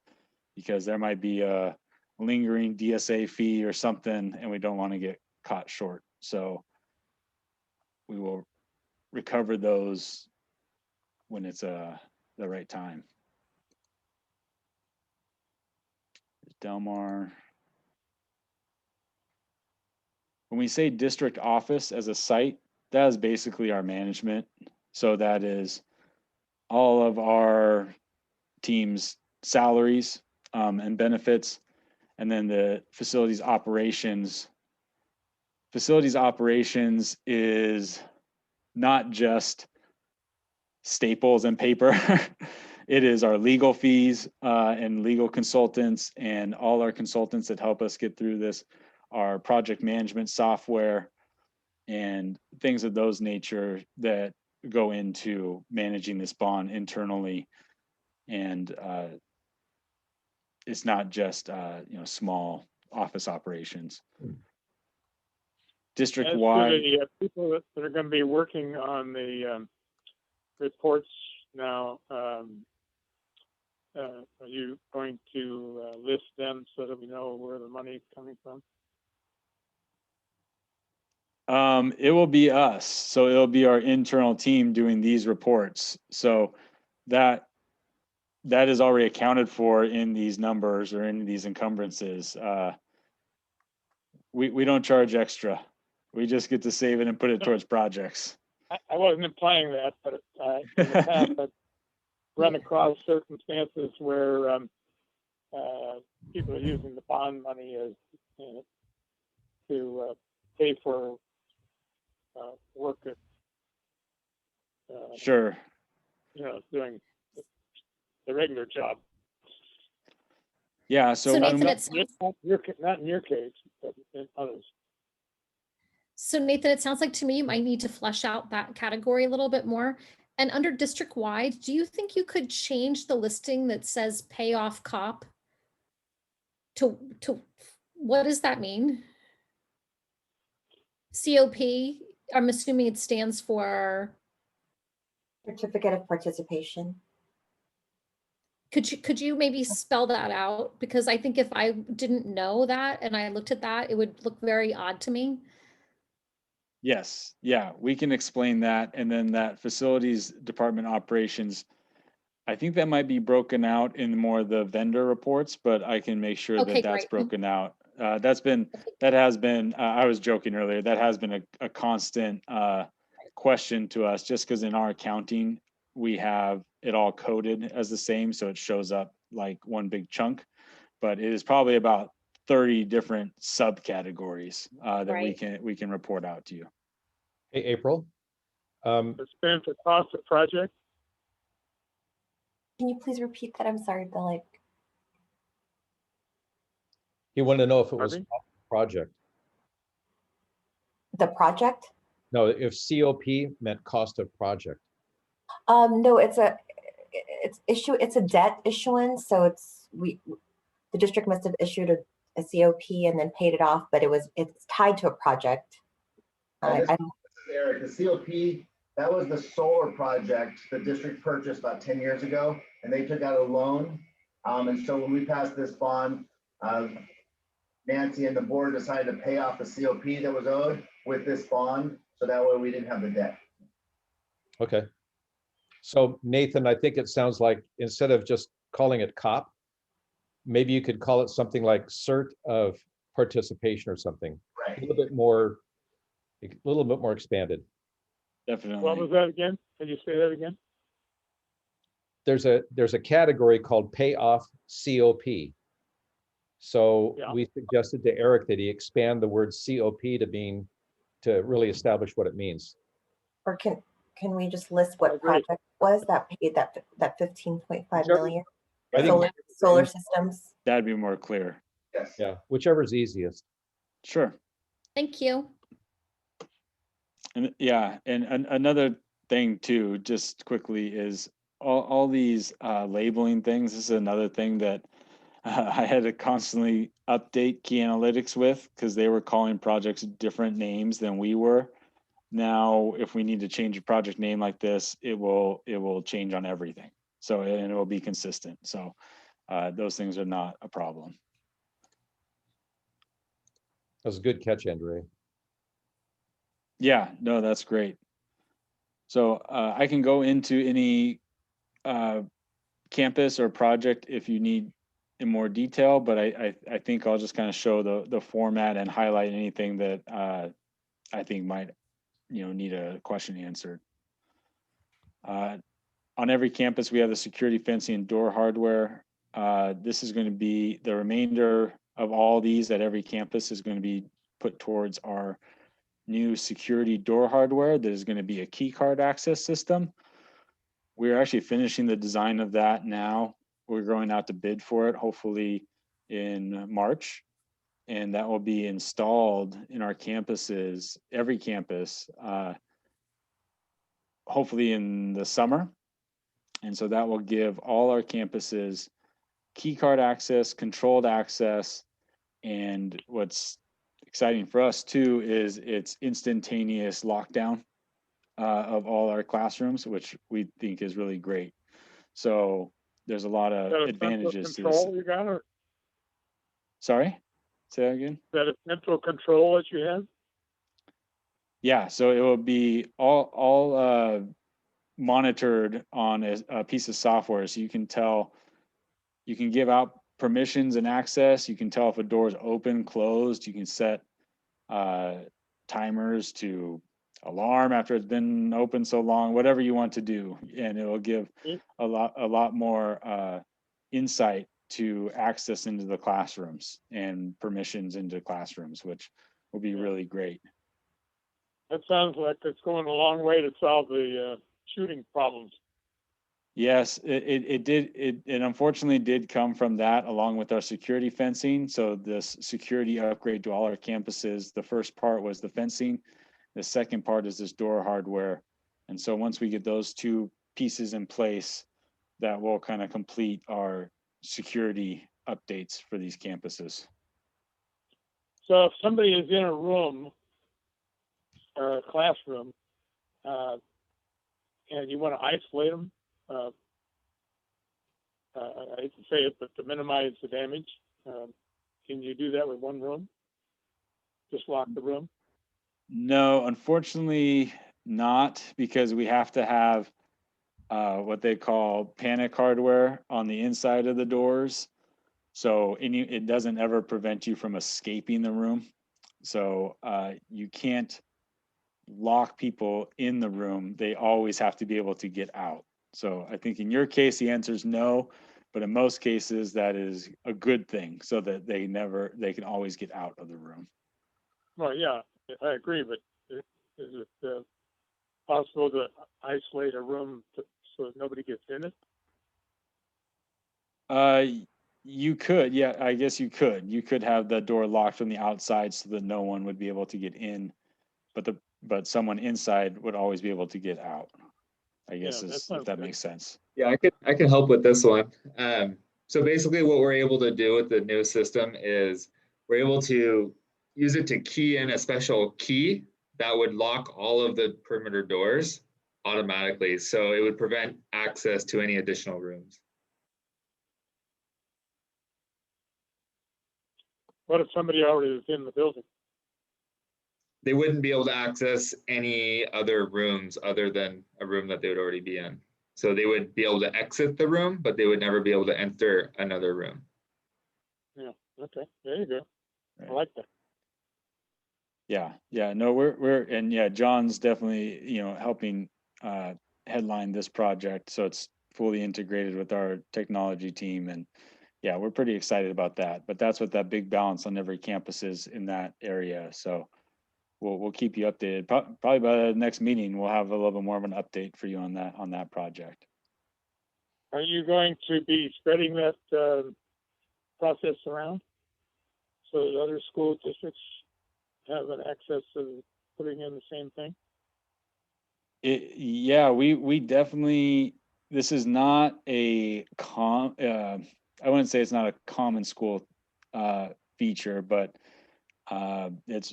because there might be a lingering DSA fee or something, and we don't want to get caught short. So we will recover those when it's the right time. Delmar. When we say district office as a site, that is basically our management. So that is all of our team's salaries and benefits, and then the facilities operations. Facilities operations is not just staples and paper. It is our legal fees and legal consultants and all our consultants that help us get through this, our project management software and things of those nature that go into managing this bond internally. And it's not just small office operations. District-wide. As to the people that are going to be working on the reports now, are you going to list them so that we know where the money is coming from? It will be us. So it'll be our internal team doing these reports. So that is already accounted for in these numbers or in these encumbrances. We don't charge extra. We just get to save it and put it towards projects. I wasn't implying that, but in the past I've run across circumstances where people are using the bond money as to pay for work at Sure. Doing the regular job. Yeah. So Nathan, not in your case, but in others. So Nathan, it sounds like to me you might need to flesh out that category a little bit more. And under district-wide, do you think you could change the listing that says pay off COP to what does that mean? COP, I'm assuming it stands for Certificate of Participation. Could you maybe spell that out? Because I think if I didn't know that and I looked at that, it would look very odd to me. yes, yeah, we can explain that. And then that facilities department operations, I think that might be broken out in more of the vendor reports, but I can make sure Okay, that that's great. broken out. That has been, I was joking earlier, that has been a constant question to us, just because in our accounting, we have it all coded as the same, so it shows up like one big chunk, but it is probably about 30 different subcategories that we can report out to you. Hey, April. The spend for cost of project. Can you please repeat that? I'm sorry, Bill. He wanted to know if it was Pardon? a project. The project? No, if COP meant cost of project. No, it's a debt issuance, so the district must have issued a COP and then paid it off, but it's tied to a project. Eric, the COP, that was the solar project the district purchased about 10 years ago, and they took out a loan. And so when we passed this bond, Nancy and the board decided to pay off the COP that was owed with this bond, so that way we didn't have the debt. Okay. So Nathan, I think it sounds like instead of just calling it COP, maybe you could call it something like cert of participation or something. Right. A little bit more expanded. Definitely. What was that again? Can you say that again? There's a category called pay off COP. So Yeah. we suggested to Eric that he expand the word COP to really establish what it means. Or can we just list what Agreed. project was that paid that 15.5 million? I think- Solar systems. That'd be more clear. Yes. Yeah, whichever's easiest. Sure. Thank you. And yeah, and another thing too, just quickly, is all these labeling things. This is another thing that I had to constantly update Key Analytics with, because they were calling projects different names than we were. Now, if we need to change a project name like this, it will change on everything. So, and it will be consistent. So those things are not a problem. That was a good catch, Andre. Yeah, no, that's great. So I can go into any campus or project if you need in more detail, but I think I'll just kind of show the format and highlight anything that I think might need a question answered. On every campus, we have the security fencing and door hardware. This is going to be the remainder of all these at every campus is going to be put towards our new security door hardware that is going to be a key card access system. We're actually finishing the design of that now. We're going out to bid for it, hopefully in March. And that will be installed in our campuses, every campus, hopefully in the summer. And so that will give all our campuses key card access, controlled access. And what's exciting for us too is it's instantaneous lockdown of all our classrooms, which we think is really great. So there's a lot of advantages to this. Control you got, or Sorry, say that again. is that a central control that you have? Yeah, so it will be all monitored on a piece of software, so you can give out permissions and access. You can tell if a door is open, closed. You can set timers to alarm after it's been open so long, whatever you want to do, and it will give a lot more insight to access into the classrooms and permissions into classrooms, which will be really great. That sounds like it's going a long way to solve the shooting problems. Yes, it unfortunately did come from that, along with our security fencing. So this security upgrade to all our campuses, the first part was the fencing. The second part is this door hardware. And so once we get those two pieces in place, that will kind of complete our security updates for these campuses. So if somebody is in a room or a classroom, and you want to isolate them, I hate to say it, but to minimize the damage, can you do that with one room? Just lock the room? No, unfortunately not, because we have to have what they call panic hardware on the inside of the doors. So it doesn't ever prevent you from escaping the room. So you can't lock people in the room. They always have to be able to get out. So I think in your case, the answer is no, but in most cases that is a good thing, so that they can always get out of the room. Well, yeah, I agree, but is it possible to isolate a room so that nobody gets in it? You could, yeah, I guess you could. You could have the door locked from the outside so that no one would be able to get in, but someone inside would always be able to get out. I guess, Yeah, that is, if sounds that good. makes sense. Yeah, I can help with this one. So basically what we're able to do with the new system is we're able to use it to key in a special key that would lock all of the perimeter doors automatically. So it would prevent access to any additional rooms. What if somebody already is in the building? They wouldn't be able to access any other rooms other than a room that they would already be in. So they would be able to exit the room, but they would never be able to enter another room. Yeah, okay, there you go. I Right. like that. Yeah, no, we're, and yeah, John's definitely, helping headline this project. So it's fully integrated with our technology team. And yeah, we're pretty excited about that. But that's what that big balance on every campus is in that area. So we'll keep you updated. Probably by the next meeting, we'll have a little bit more of an update for you on that project. Are you going to be spreading that process around so that other school districts have an access to putting in the same thing? Yeah, we definitely, this is not I wouldn't say it's not a common school feature, but I guess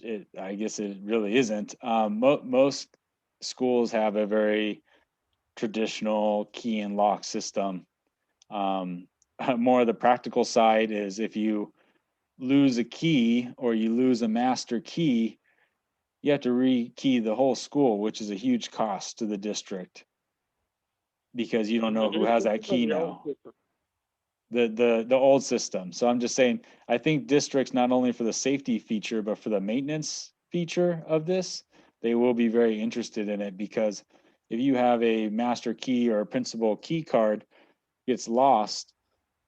it really isn't. Most schools have a very traditional key and lock system. More of the practical side is if you lose a key or you lose a master key, you have to rekey the whole school, which is a huge cost to the district because you don't know who has that key now. The old system. So I'm just saying, I think districts, not only for the safety feature, but for the maintenance feature of this, they will be very interested in it, because if you have a master key or a principal key card gets lost,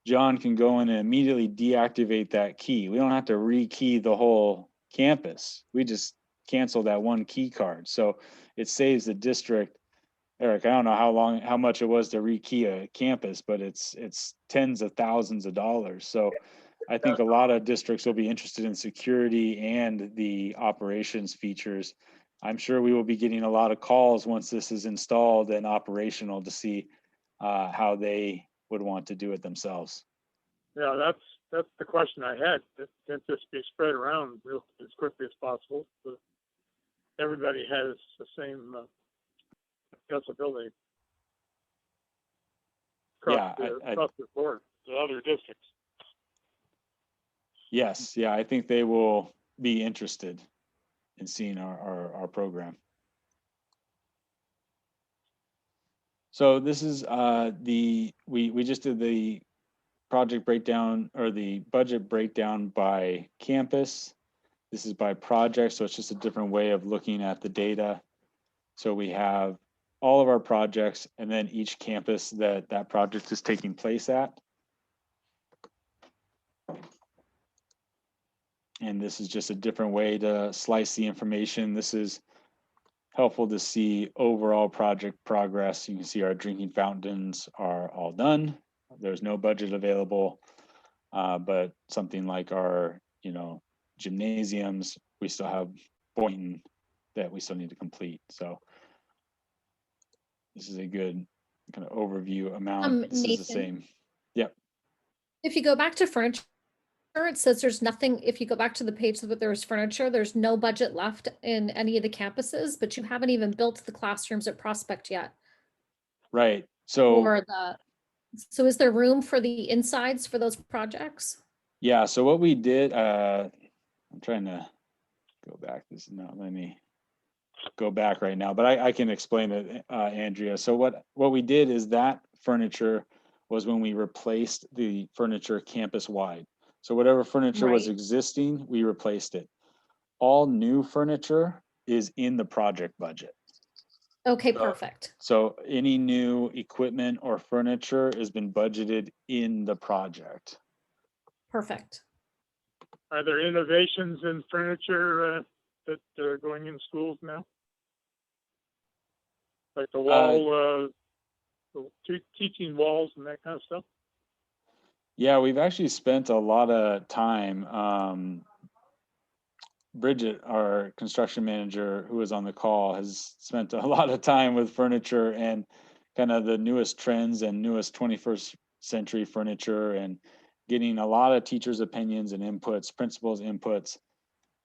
John can go in and immediately deactivate that key. We don't have to rekey the whole campus. We just cancel that one key card. So it saves the district, Eric, I don't know how much it was to rekey a campus, but it's tens of thousands of dollars. So I think a lot of districts will be interested in security and the operations features. I'm sure we will be getting a lot of calls once this is installed and operational to see how they would want to do it themselves. Yeah, that's the question I had. Can't this be spread around real as quickly as possible so everybody has the same accessibility across the board to other districts? Yes, yeah, I think they will be interested in seeing our program. So this is we just did the project breakdown, or the budget breakdown by campus. This is by project, so it's just a different way of looking at the data. So we have all of our projects and then each campus that project is taking place at. And this is just a different way to slice the information. This is helpful to see overall project progress. You can see our drinking fountains are all done. There's no budget available, but something like our, gymnasiums, we still have Boynton that we still need to complete. So this is a good kind of overview amount. This is the Nathan, same. Yep. if you go back to furniture, it says there's nothing, if you go back to the page that there's furniture, there's no budget left in any of the campuses, but you haven't even built the classrooms at Prospect yet. Right. So is there room for the insides for those projects? yeah, so what we did, I'm trying to go back. This is not letting me go back right now, but I can explain it, Andrea. So what we did is that furniture was when we replaced the furniture campus wide. So whatever furniture was Right. existing, we replaced it. All new furniture is in the project budget. Okay, perfect. So any new equipment or furniture has been budgeted in the project. Perfect. Are there innovations in furniture that are going in schools now? Like the wall, the teaching walls and that kind of stuff? Yeah, we've actually spent a lot of time. Bridget, our construction manager, who was on the call, has spent a lot of time with furniture, and kind of the newest trends and newest 21st century furniture, and getting a lot of teachers' opinions and inputs, principals' inputs.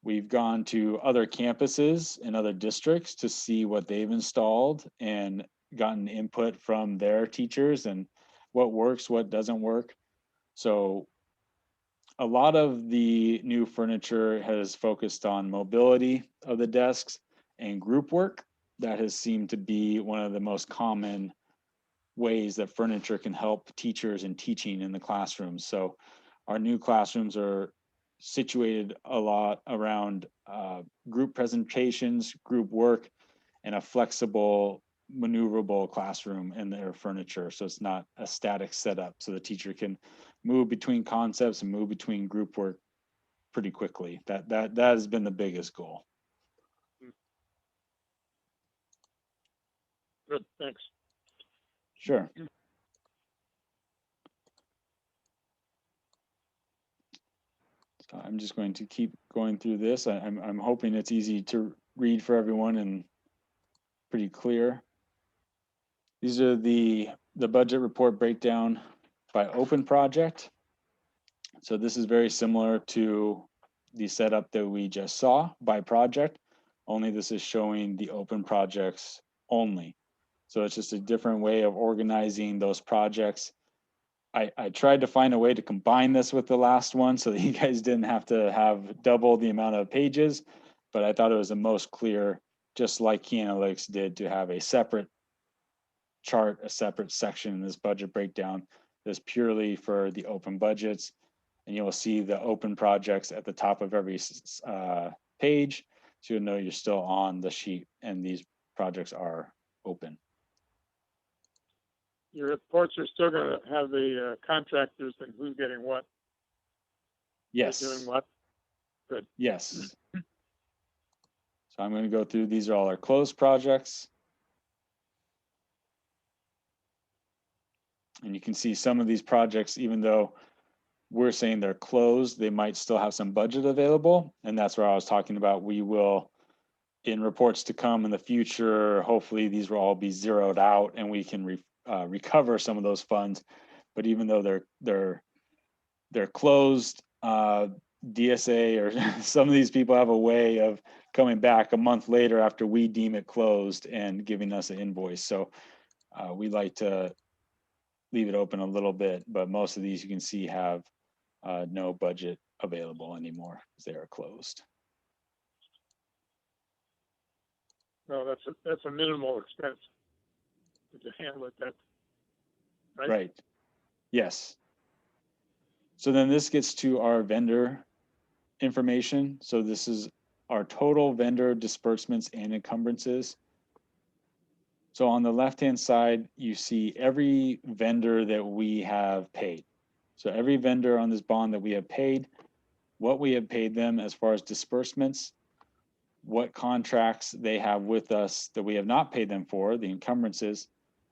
We've gone to other campuses and other districts to see what they've installed and gotten input from their teachers and what works, what doesn't work. So a lot of the new furniture has focused on mobility of the desks and group work. That has seemed to be one of the most common ways that furniture can help teachers in teaching in the classrooms. So our new classrooms are situated a lot around group presentations, group work, and a flexible, maneuverable classroom in their furniture. So it's not a static setup, so the teacher can move between concepts and move between group work pretty quickly. That has been the biggest goal. Good, thanks. Sure. So I'm just going to keep going through this. I'm hoping it's easy to read for everyone and pretty clear. These are the budget report breakdown by open project. So this is very similar to the setup that we just saw by project, only this is showing the open projects only. So it's just a different way of organizing those projects. I tried to find a way to combine this with the last one so that you guys didn't have to have double the amount of pages, but I thought it was the most clear, just like Key Analytics did, to have a separate chart, a separate section in this budget breakdown that's purely for the open budgets. And you will see the open projects at the top of every page, so you'll know you're still on the sheet and these projects are open. Your reports are still gonna have the contractors and who's getting what? Yes. Who's doing what? Good. Yes. So I'm going to go through, these are all our closed projects. And you can see some of these projects, even though we're saying they're closed, they might still have some budget available. And that's where I was talking about, we will, in reports to come in the future, hopefully these will all be zeroed out and we can recover some of those funds. But even though they're closed, DSA or some of these people have a way of coming back a month later after we deem it closed and giving us an invoice. So we like to leave it open a little bit, but most of these you can see have no budget available anymore because they are closed. No, that's a minimal expense to handle it. That right? Right. Yes. So then this gets to our vendor information. So this is our total vendor disbursements and encumbrances. So on the left-hand side, you see every vendor that we have paid. So every vendor on this bond that we have paid, what we have paid them as far as disbursements, what contracts they have with us that we have not paid them for, the encumbrances,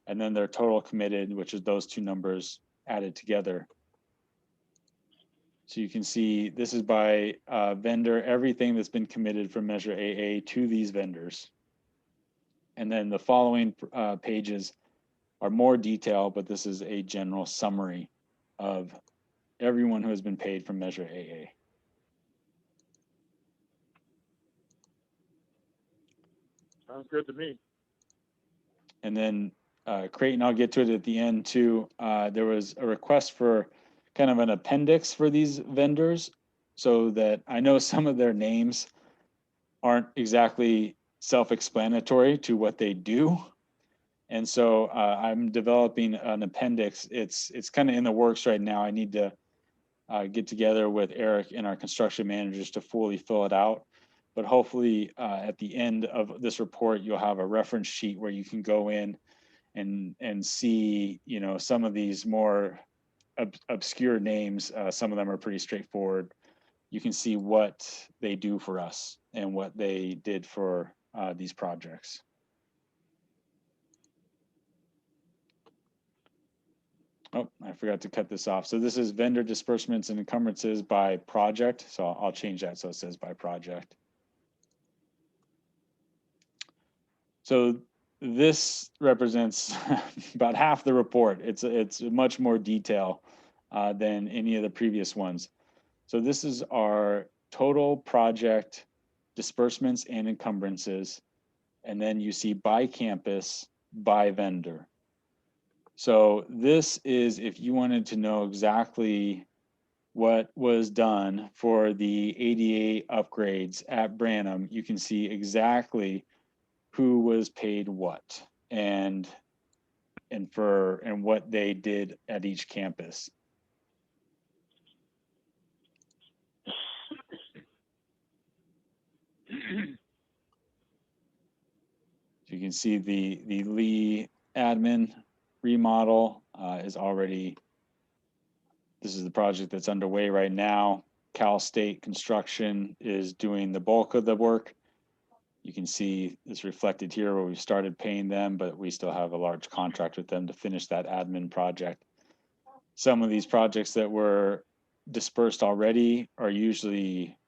and then their total committed, which is those two numbers added together. So you can see this is by vendor, everything that's been committed from Measure AA to these vendors. And then the following pages are more detailed, but this is a general summary of everyone who has been paid from Measure AA. Sounds good to me. And then Creighton, I'll get to it at the end too. There was a request for kind of an appendix for these vendors so that I know some of their names aren't exactly self-explanatory to what they do. And so I'm developing an appendix. It's kind of in the works right now. I need to get together with Eric and our construction managers to fully fill it out. But hopefully at the end of this report, you'll have a reference sheet where you can go in and see, you know, some of these more obscure names. Some of them are pretty straightforward. You can see what they do for us and what they did for these projects. Oh, I forgot to cut this off. So this is vendor disbursements and encumbrances by project. So I'll change that so it says by project. So this represents about half the report. It's much more detail than any of the previous ones. So this is our total project disbursements and encumbrances. And then you see by campus, by vendor. So this is if you wanted to know exactly what was done for the ADA upgrades at Branham, you can see exactly who was paid what and what they did at each campus. You can see the Lee admin remodel is already, this is the project that's underway right now. Cal State Construction is doing the bulk of the work. You can see this reflected here where we started paying them, but we still have a large contract with them to finish that admin project. Some of these projects that were dispersed already are usually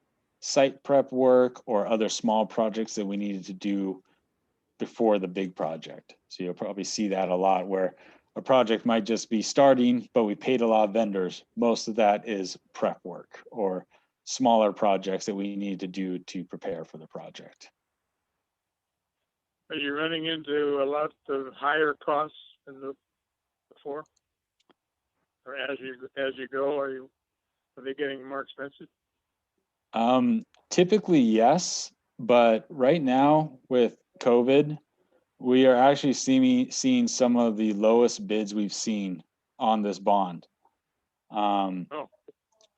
site prep work or other small projects that we needed to do before the big project. So you'll probably see that a lot where a project might just be starting, but we paid a lot of vendors. Most of that is prep work or smaller projects that we need to do to prepare for the project. Are you running into a lot of higher costs than before? Or as you go, are they getting more expensive? Typically, yes, but right now with COVID, we are actually seeing some of the lowest bids we've seen on this bond. Oh,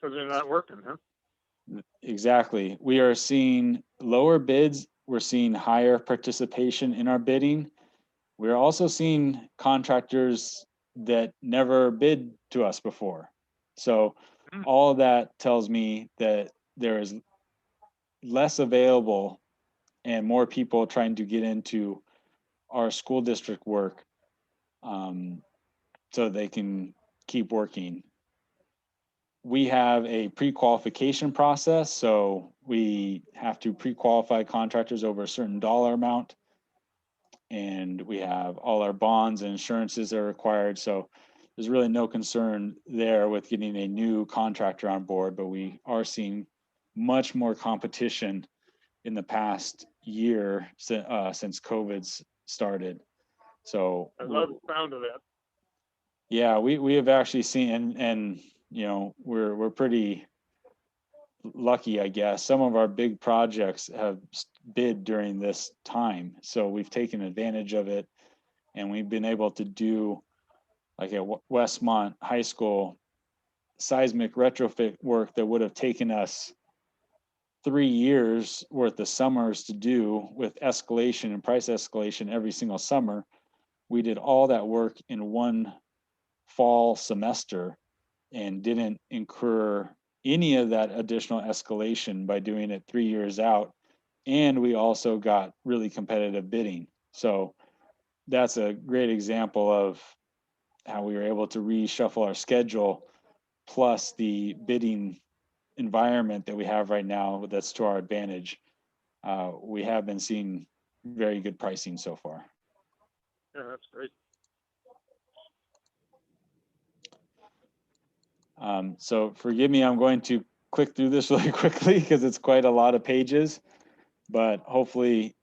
because they're not working, huh? Exactly. We are seeing lower bids. We're seeing higher participation in our bidding. We're also seeing contractors that never bid to us before. So all of that tells me that there is less available and more people trying to get into our school district work so they can keep working. We have a pre-qualification process, so we have to pre-qualify contractors over a certain dollar amount, and we have all our bonds and insurances that are required. So there's really no concern there with getting a new contractor on board, but we are seeing much more competition in the past year since COVID's started. So I love the sound of that. yeah, we have actually seen, and you know, we're pretty lucky, I guess. Some of our big projects have bid during this time, so we've taken advantage of it, and we've been able to do like at Westmont High School seismic retrofit work that would have taken us 3 years worth of summers to do with escalation and price escalation every single summer. We did all that work in one fall semester and didn't incur any of that additional escalation by doing it 3 years out. And we also got really competitive bidding. So that's a great example of how we were able to reshuffle our schedule, plus the bidding environment that we have right now that's to our advantage. We have been seeing very good pricing so far. Yeah, that's great. So forgive me, I'm going to click through this really quickly because it's quite a lot of pages, but hopefully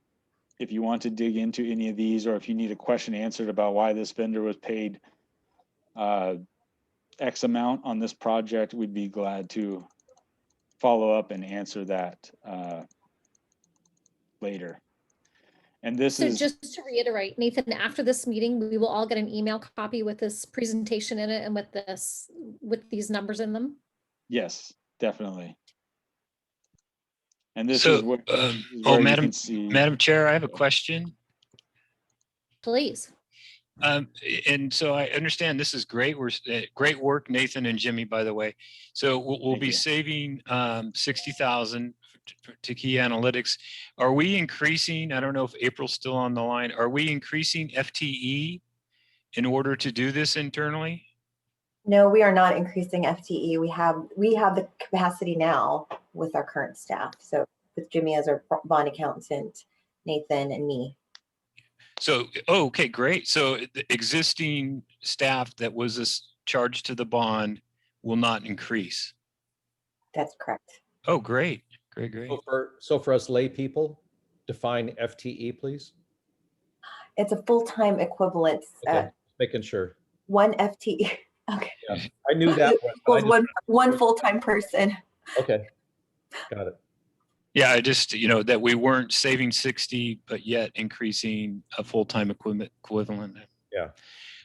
if you want to dig into any of these, or if you need a question answered about why this vendor was paid X amount on this project, we'd be glad to follow up and answer that later. And this So is just to reiterate, Nathan, after this meeting, we will all get an email copy with this presentation in it and with these numbers in them. yes, definitely. And this So, is where you Madam can see. Madam Chair, I have a question. Please. And so I understand this is great. Great work, Nathan and Jimmy, by the way. So we'll Thank be you. saving 60,000 to Key Analytics. Are we increasing? I don't know if April's still on the line. Are we increasing FTE in order to do this internally? No, we are not increasing FTE. We have the capacity now with our current staff. So with Jimmy as our bond accountant, Nathan and me. So, oh, okay, great. So the existing staff that was charged to the bond will not increase. That's correct. Oh, great, great. So for us lay people, define FTE, please. It's a full-time equivalent, Okay, making sure. one FTE. Okay. Yeah, I knew that one. But I Equals just- one full-time person. Okay, got it. Yeah, I just, that we weren't saving 60, but yet increasing a full-time equivalent. Yeah.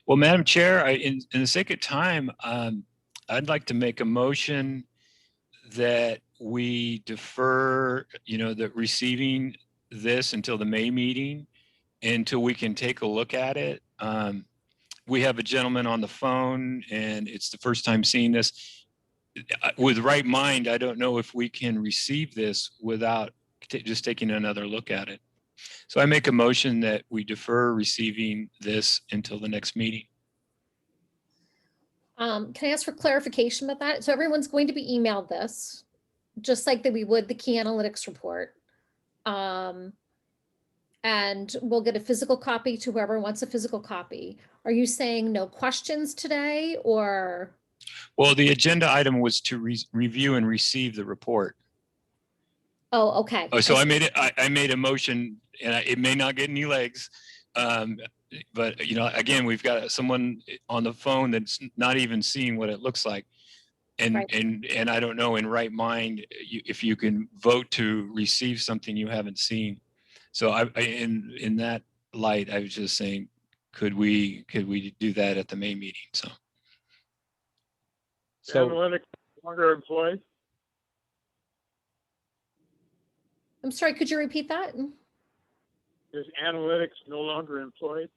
Well, Madam Chair, in the sake of time, I'd like to make a motion that we defer, the receiving this until the May meeting, until we can take a look at it. We have a gentleman on the phone, and it's the first time seeing this. With right mind, I don't know if we can receive this without just taking another look at it. So I make a motion that we defer receiving this until the next meeting. Can I ask for clarification about that? So everyone's going to be emailed this, just like that we would the key analytics report. And we'll get a physical copy to whoever wants a physical copy. Are you saying no questions today, or? Well, the agenda item was to review and receive the report. Oh, okay. Oh, so I made a motion, and it may not get any legs. But again, we've got someone on the phone that's not even seeing what it looks like. And Right. and I don't know in right mind if you can vote to receive something you haven't seen. So in that light, I was just saying, could we do that at the May meeting? So Analytics no longer employed? I'm sorry, could you repeat that? Is analytics no longer employed?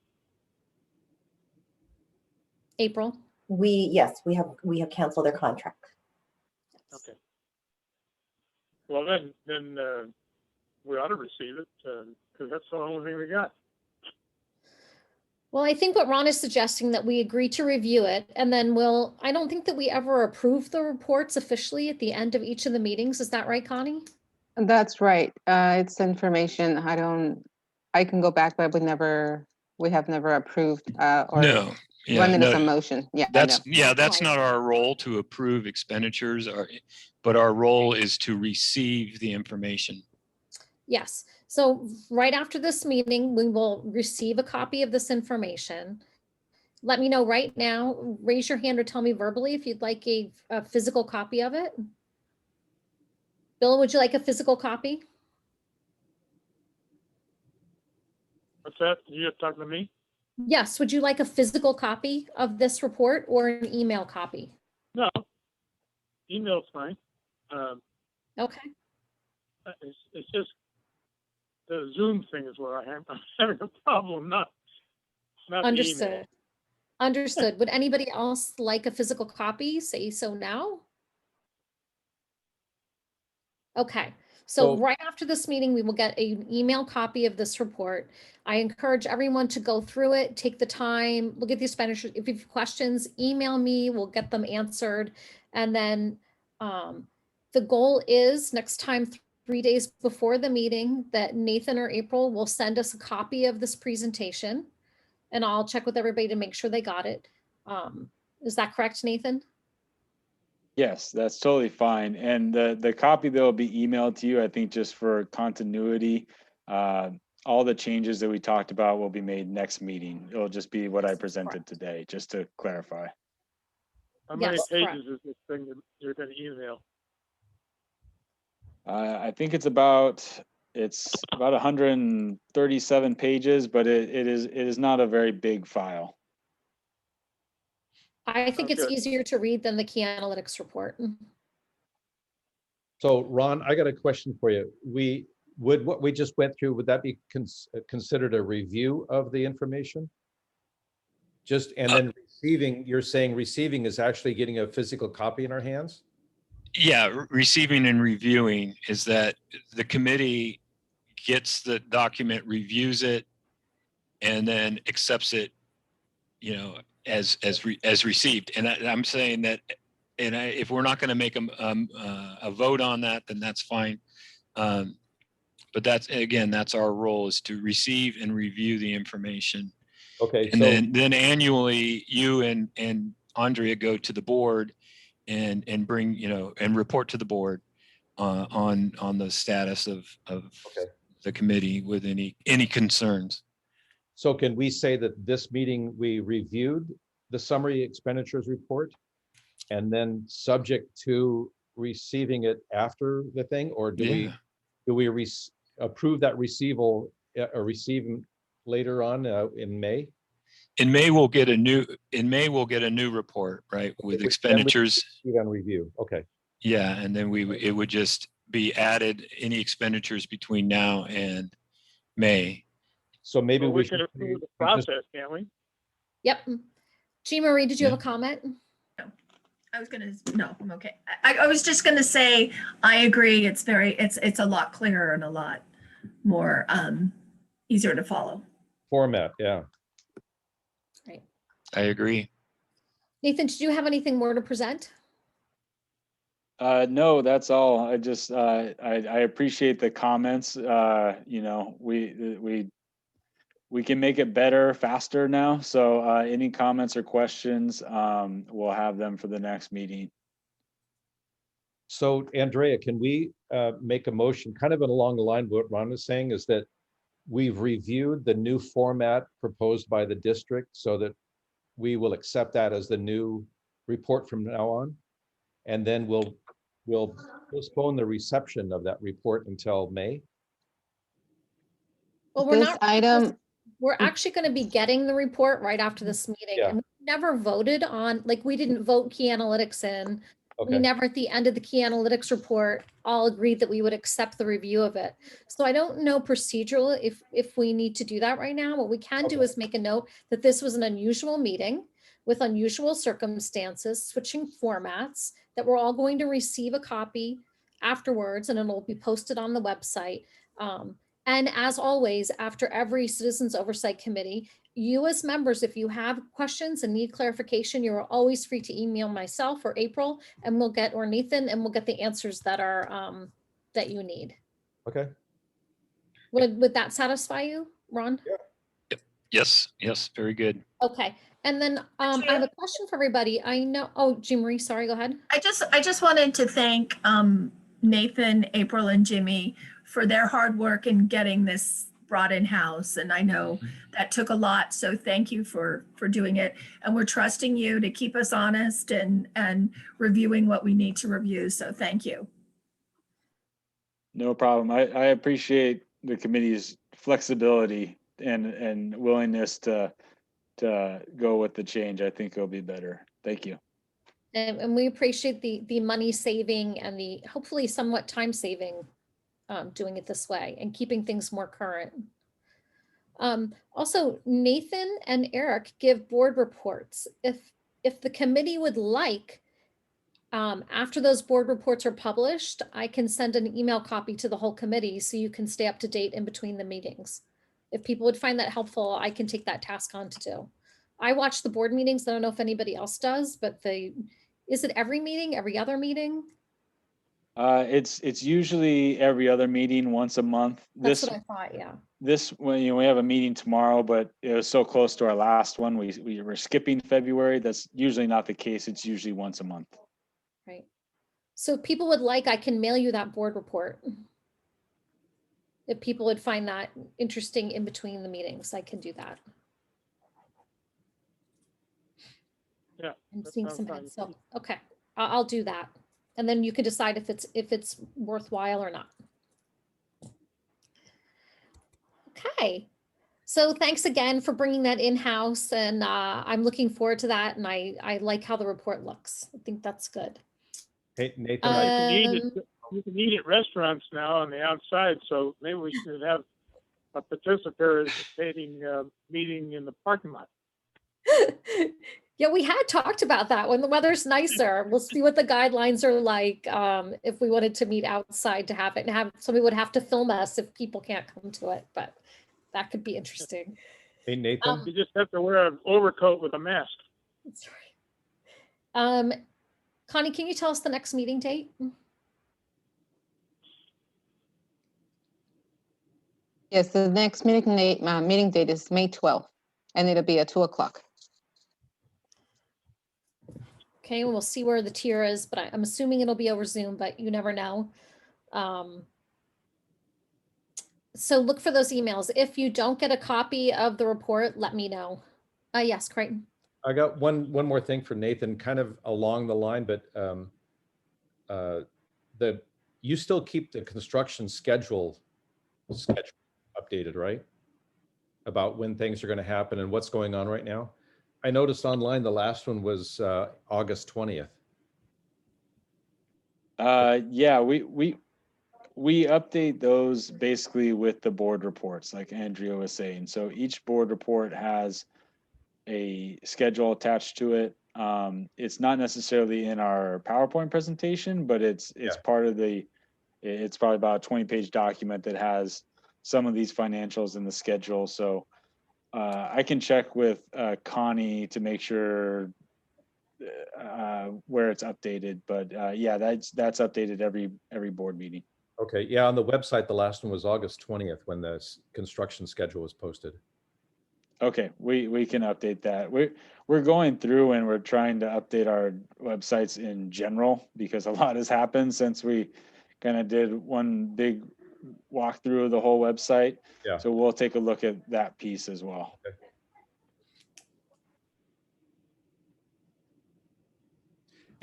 April? Yes, we have canceled their contract. Okay. Well, then we ought to receive it because that's the only thing we got. Well, I think what Ron is suggesting that we agree to review it, and then I don't think that we ever approve the reports officially at the end of each of the meetings. Is that right, Connie? That's right. It's information. I can go back, but we have never approved or no, run it as a motion. Yeah, I know. That's not our role to approve expenditures, but our role is to receive the information. Yes. So right after this meeting, we will receive a copy of this information. Let me know right now, raise your hand or tell me verbally if you'd like a physical copy of it. Bill, would you like a physical copy? What's that? You talking to me? Yes. Would you like a physical copy of this report or an email copy? No. Email's fine. Okay. It's just the Zoom thing is where I'm having a problem, not the email. Understood. Understood. Would anybody else like a physical copy? Say so now. Okay. So right after this meeting, we will get an email copy of this report. I encourage everyone to go through it, take the time, look at the expenditures. If you have questions, email me, we'll get them answered. And then the goal is next time, 3 days before the meeting, that Nathan or April will send us a copy of this presentation, and I'll check with everybody to make sure they got it. Is that correct, Nathan? Yes, that's totally fine. And the copy that will be emailed to you, I think just for continuity, all the changes that we talked about will be made next meeting. It'll just be what I presented today, just to clarify. How many Yes, pages correct. is this thing that you're going to email? I think it's about 137 pages, but it is not a very big file. I think it's Okay. easier to read than the key analytics report. So Ron, I got a question for you. What we just went through, would that be considered a review of the information? And then receiving, you're saying receiving is actually getting a physical copy in our hands? Yeah, receiving and reviewing is that the committee gets the document, reviews it, and then accepts it, as received. And I'm saying that, if we're not going to make a vote on that, then that's fine. But that's, again, that's our role, is to receive and review the information. Okay, And so, then annually, you and Andrea go to the board and bring, and report to the board on the status of okay. the committee with any concerns. So can we say that this meeting, we reviewed the summary expenditures report and then subject to receiving it after the thing, or do we approve that or receiving later on in May? In May, we'll get a new report, right, with expenditures. On review, okay. Yeah, and then it would just be added, any expenditures between now and May. So maybe Well, we we should can approve the process, can't we? Yep. Jean Marie, did you have a comment? I was gonna, no, I'm okay. I was just gonna say, I agree, it's a lot clearer and a lot more easier to follow. format, yeah. Right. I agree. Nathan, did you have anything more to present? No, that's all. I just, I appreciate the comments. We can make it better, faster now. So any comments or questions, we'll have them for the next meeting. So Andrea, can we make a motion kind of along the line of what Ron was saying, is that we've reviewed the new format proposed by the district so that we will accept that as the new report from now on. And then we'll postpone the reception of that report until May. Well, we're actually going to be getting the report right after this meeting. Yeah. And we never voted on, like, we didn't vote key analytics in. We Okay, never, at the end of the key analytics report, all agreed that we would accept the review of it. So I don't know procedural if we need to do that right now. What we can do Okay. is make a note that this was an unusual meeting with unusual circumstances, switching formats, that we're all going to receive a copy afterwards, and it'll be posted on the website. And as always, after every Citizens Oversight Committee, you as members, if you have questions and need clarification, you're always free to email myself or April, and or Nathan, and we'll get the answers that are that you need. okay. Would that satisfy you, Ron? Yes, very good. Okay. And then I have a question for everybody. I know, oh, Jean Marie, sorry, go ahead. I just wanted to thank Nathan, April, and Jimmy for their hard work in getting this brought in-house. And I know that took a lot, so thank you for doing it. And we're trusting you to keep us honest and reviewing what we need to review, so thank you. No problem. I appreciate the committee's flexibility and willingness to go with the change. I think it'll be better. Thank you. And we appreciate the money saving and the hopefully somewhat time saving doing it this way and keeping things more current. Also, Nathan and Eric give board reports. If the committee would like, after those board reports are published, I can send an email copy to the whole committee so you can stay up to date in between the meetings. If people would find that helpful, I can take that task on to do. I watch the board meetings. I don't know if anybody else does, but is it every meeting, every other meeting? It's usually every other meeting, once a month. That's what I thought, yeah. When we have a meeting tomorrow, but it was so close to our last one, we were skipping February. That's usually not the case. It's usually once a month. Right. So if people would like, I can mail you that board report. If people would find that interesting in between the meetings, I can do that. Yeah. I'm that seeing sounds some fine. heads, so, okay, I'll do that. And then you can decide if it's worthwhile or not. Okay, so thanks again for bringing that in-house, and I'm looking forward to that, and I like how the report looks. I think that's good. Hey, Nathan, You can eat at restaurants now on the outside, so maybe we should have a participating meeting in the parking lot. Yeah, we had talked about that when the weather's nicer. We'll see what the guidelines are like if we wanted to meet outside to have it, and somebody would have to film us if people can't come to it, but that could be interesting. hey, Nathan, You just have to wear an overcoat with a mask. That's right. Connie, can you tell us the next meeting date? Yes, the next meeting date is May 12th, and it'll be at 2 o'clock. Okay, we'll see where the tier is, but I'm assuming it'll be over Zoom, but you never know. So look for those emails. If you don't get a copy of the report, let me know. Yes, Creighton. I got one more thing for Nathan, kind of along the line, but you still keep the construction schedule updated, right? About when things are going to happen and what's going on right now. I noticed online the last one was August 20th. Yeah, we update those basically with the board reports, like Andrea was saying. So each board report has a schedule attached to it. It's not necessarily in our PowerPoint presentation, but it's part of it's probably about a 20-page document that has some of these financials in the schedule. So I can check with Connie to make sure where it's updated, but yeah, that's updated every board meeting. Okay, yeah, on the website, the last one was August 20th when the construction schedule was posted. Okay, we can update that. We're going through and we're trying to update our websites in general because a lot has happened since we kind of did one big walkthrough of the whole website. Yeah. So we'll take a look at that piece as well. Okay.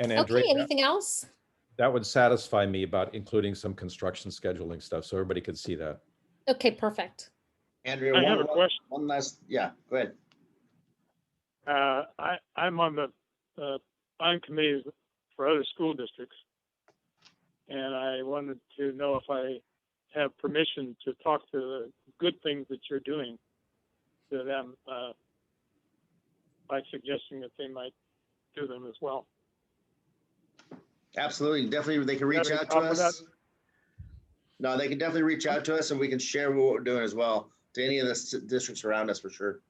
And Andrea, Okay, anything else? that would satisfy me about including some construction scheduling stuff so everybody could see that. Okay, perfect. Andrea, I have a question. one last, yeah, go ahead. I'm on the bond committees for other school districts, and I wanted to know if I have permission to talk to the good things that you're doing to them by suggesting that they might do them as well. Absolutely, definitely, they can reach out to us. No, they can definitely reach out to us and we can share what we're doing as well to any of the districts around us for sure.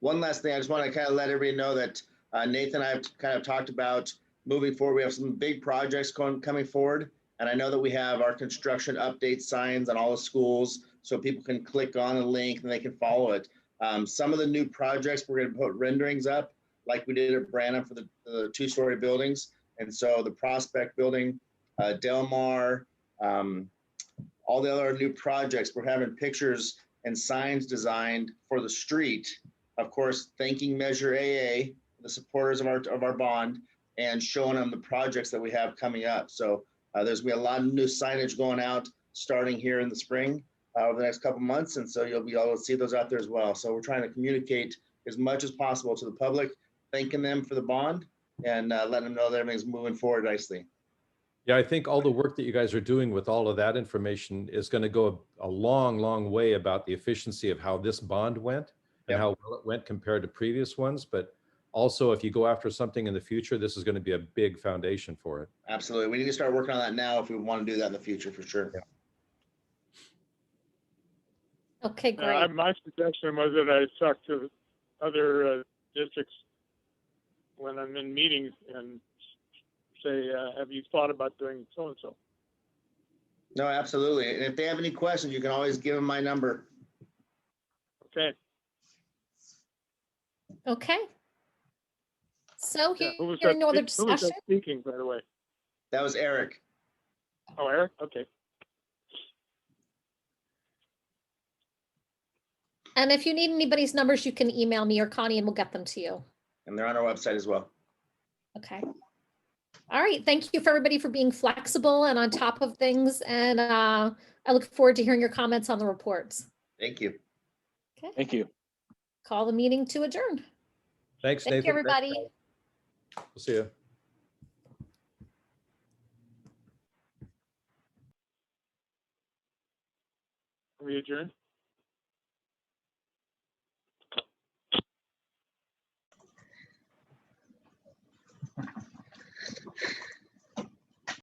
One last thing, I just want to kind of let everybody know that Nathan and I have kind of talked about moving forward. We have some big projects coming forward. And I know that we have our construction update signs on all the schools so people can click on a link and they can follow it. Some of the new projects, we're going to put renderings up like we did at Branham for the 2-story buildings. And so the Prospect building, Del Mar, all the other new projects, we're having pictures and signs designed for the street. Of course, thanking Measure AA, the supporters of our bond, and showing them the projects that we have coming up. So there's gonna be a lot of new signage going out starting here in the spring over the next couple months. And so you'll be able to see those out there as well. So we're trying to communicate as much as possible to the public, thanking them for the bond and letting them know that everything's moving forward nicely. Yeah, I think all the work that you guys are doing with all of that information is going to go a long, long way about the efficiency of how this bond went and how well it went compared to previous ones. But also, if you go after something in the future, this is going to be a big foundation for it. Absolutely. We need to start working on that now if we want to do that in the future for sure. Yeah. Okay, great. My suggestion was that I talk to other districts when I'm in meetings and say, have you thought about doing so-and-so? No, absolutely. And if they have any questions, you can always give them my number. Okay. Okay. So Yeah. hearing no other Who was discussion, that speaking, by the way? That was Eric. Oh, Eric? Okay. and if you need anybody's numbers, you can email me or Connie and we'll get them to you. And they're on our website as well. Okay. All right. Thank you for everybody for being flexible and on top of things. And I look forward to hearing your comments on the reports. Thank you. Okay. Thank you. Call the meeting to adjourn. Thanks, Thank Nathan. you, everybody. We'll see you. We adjourn?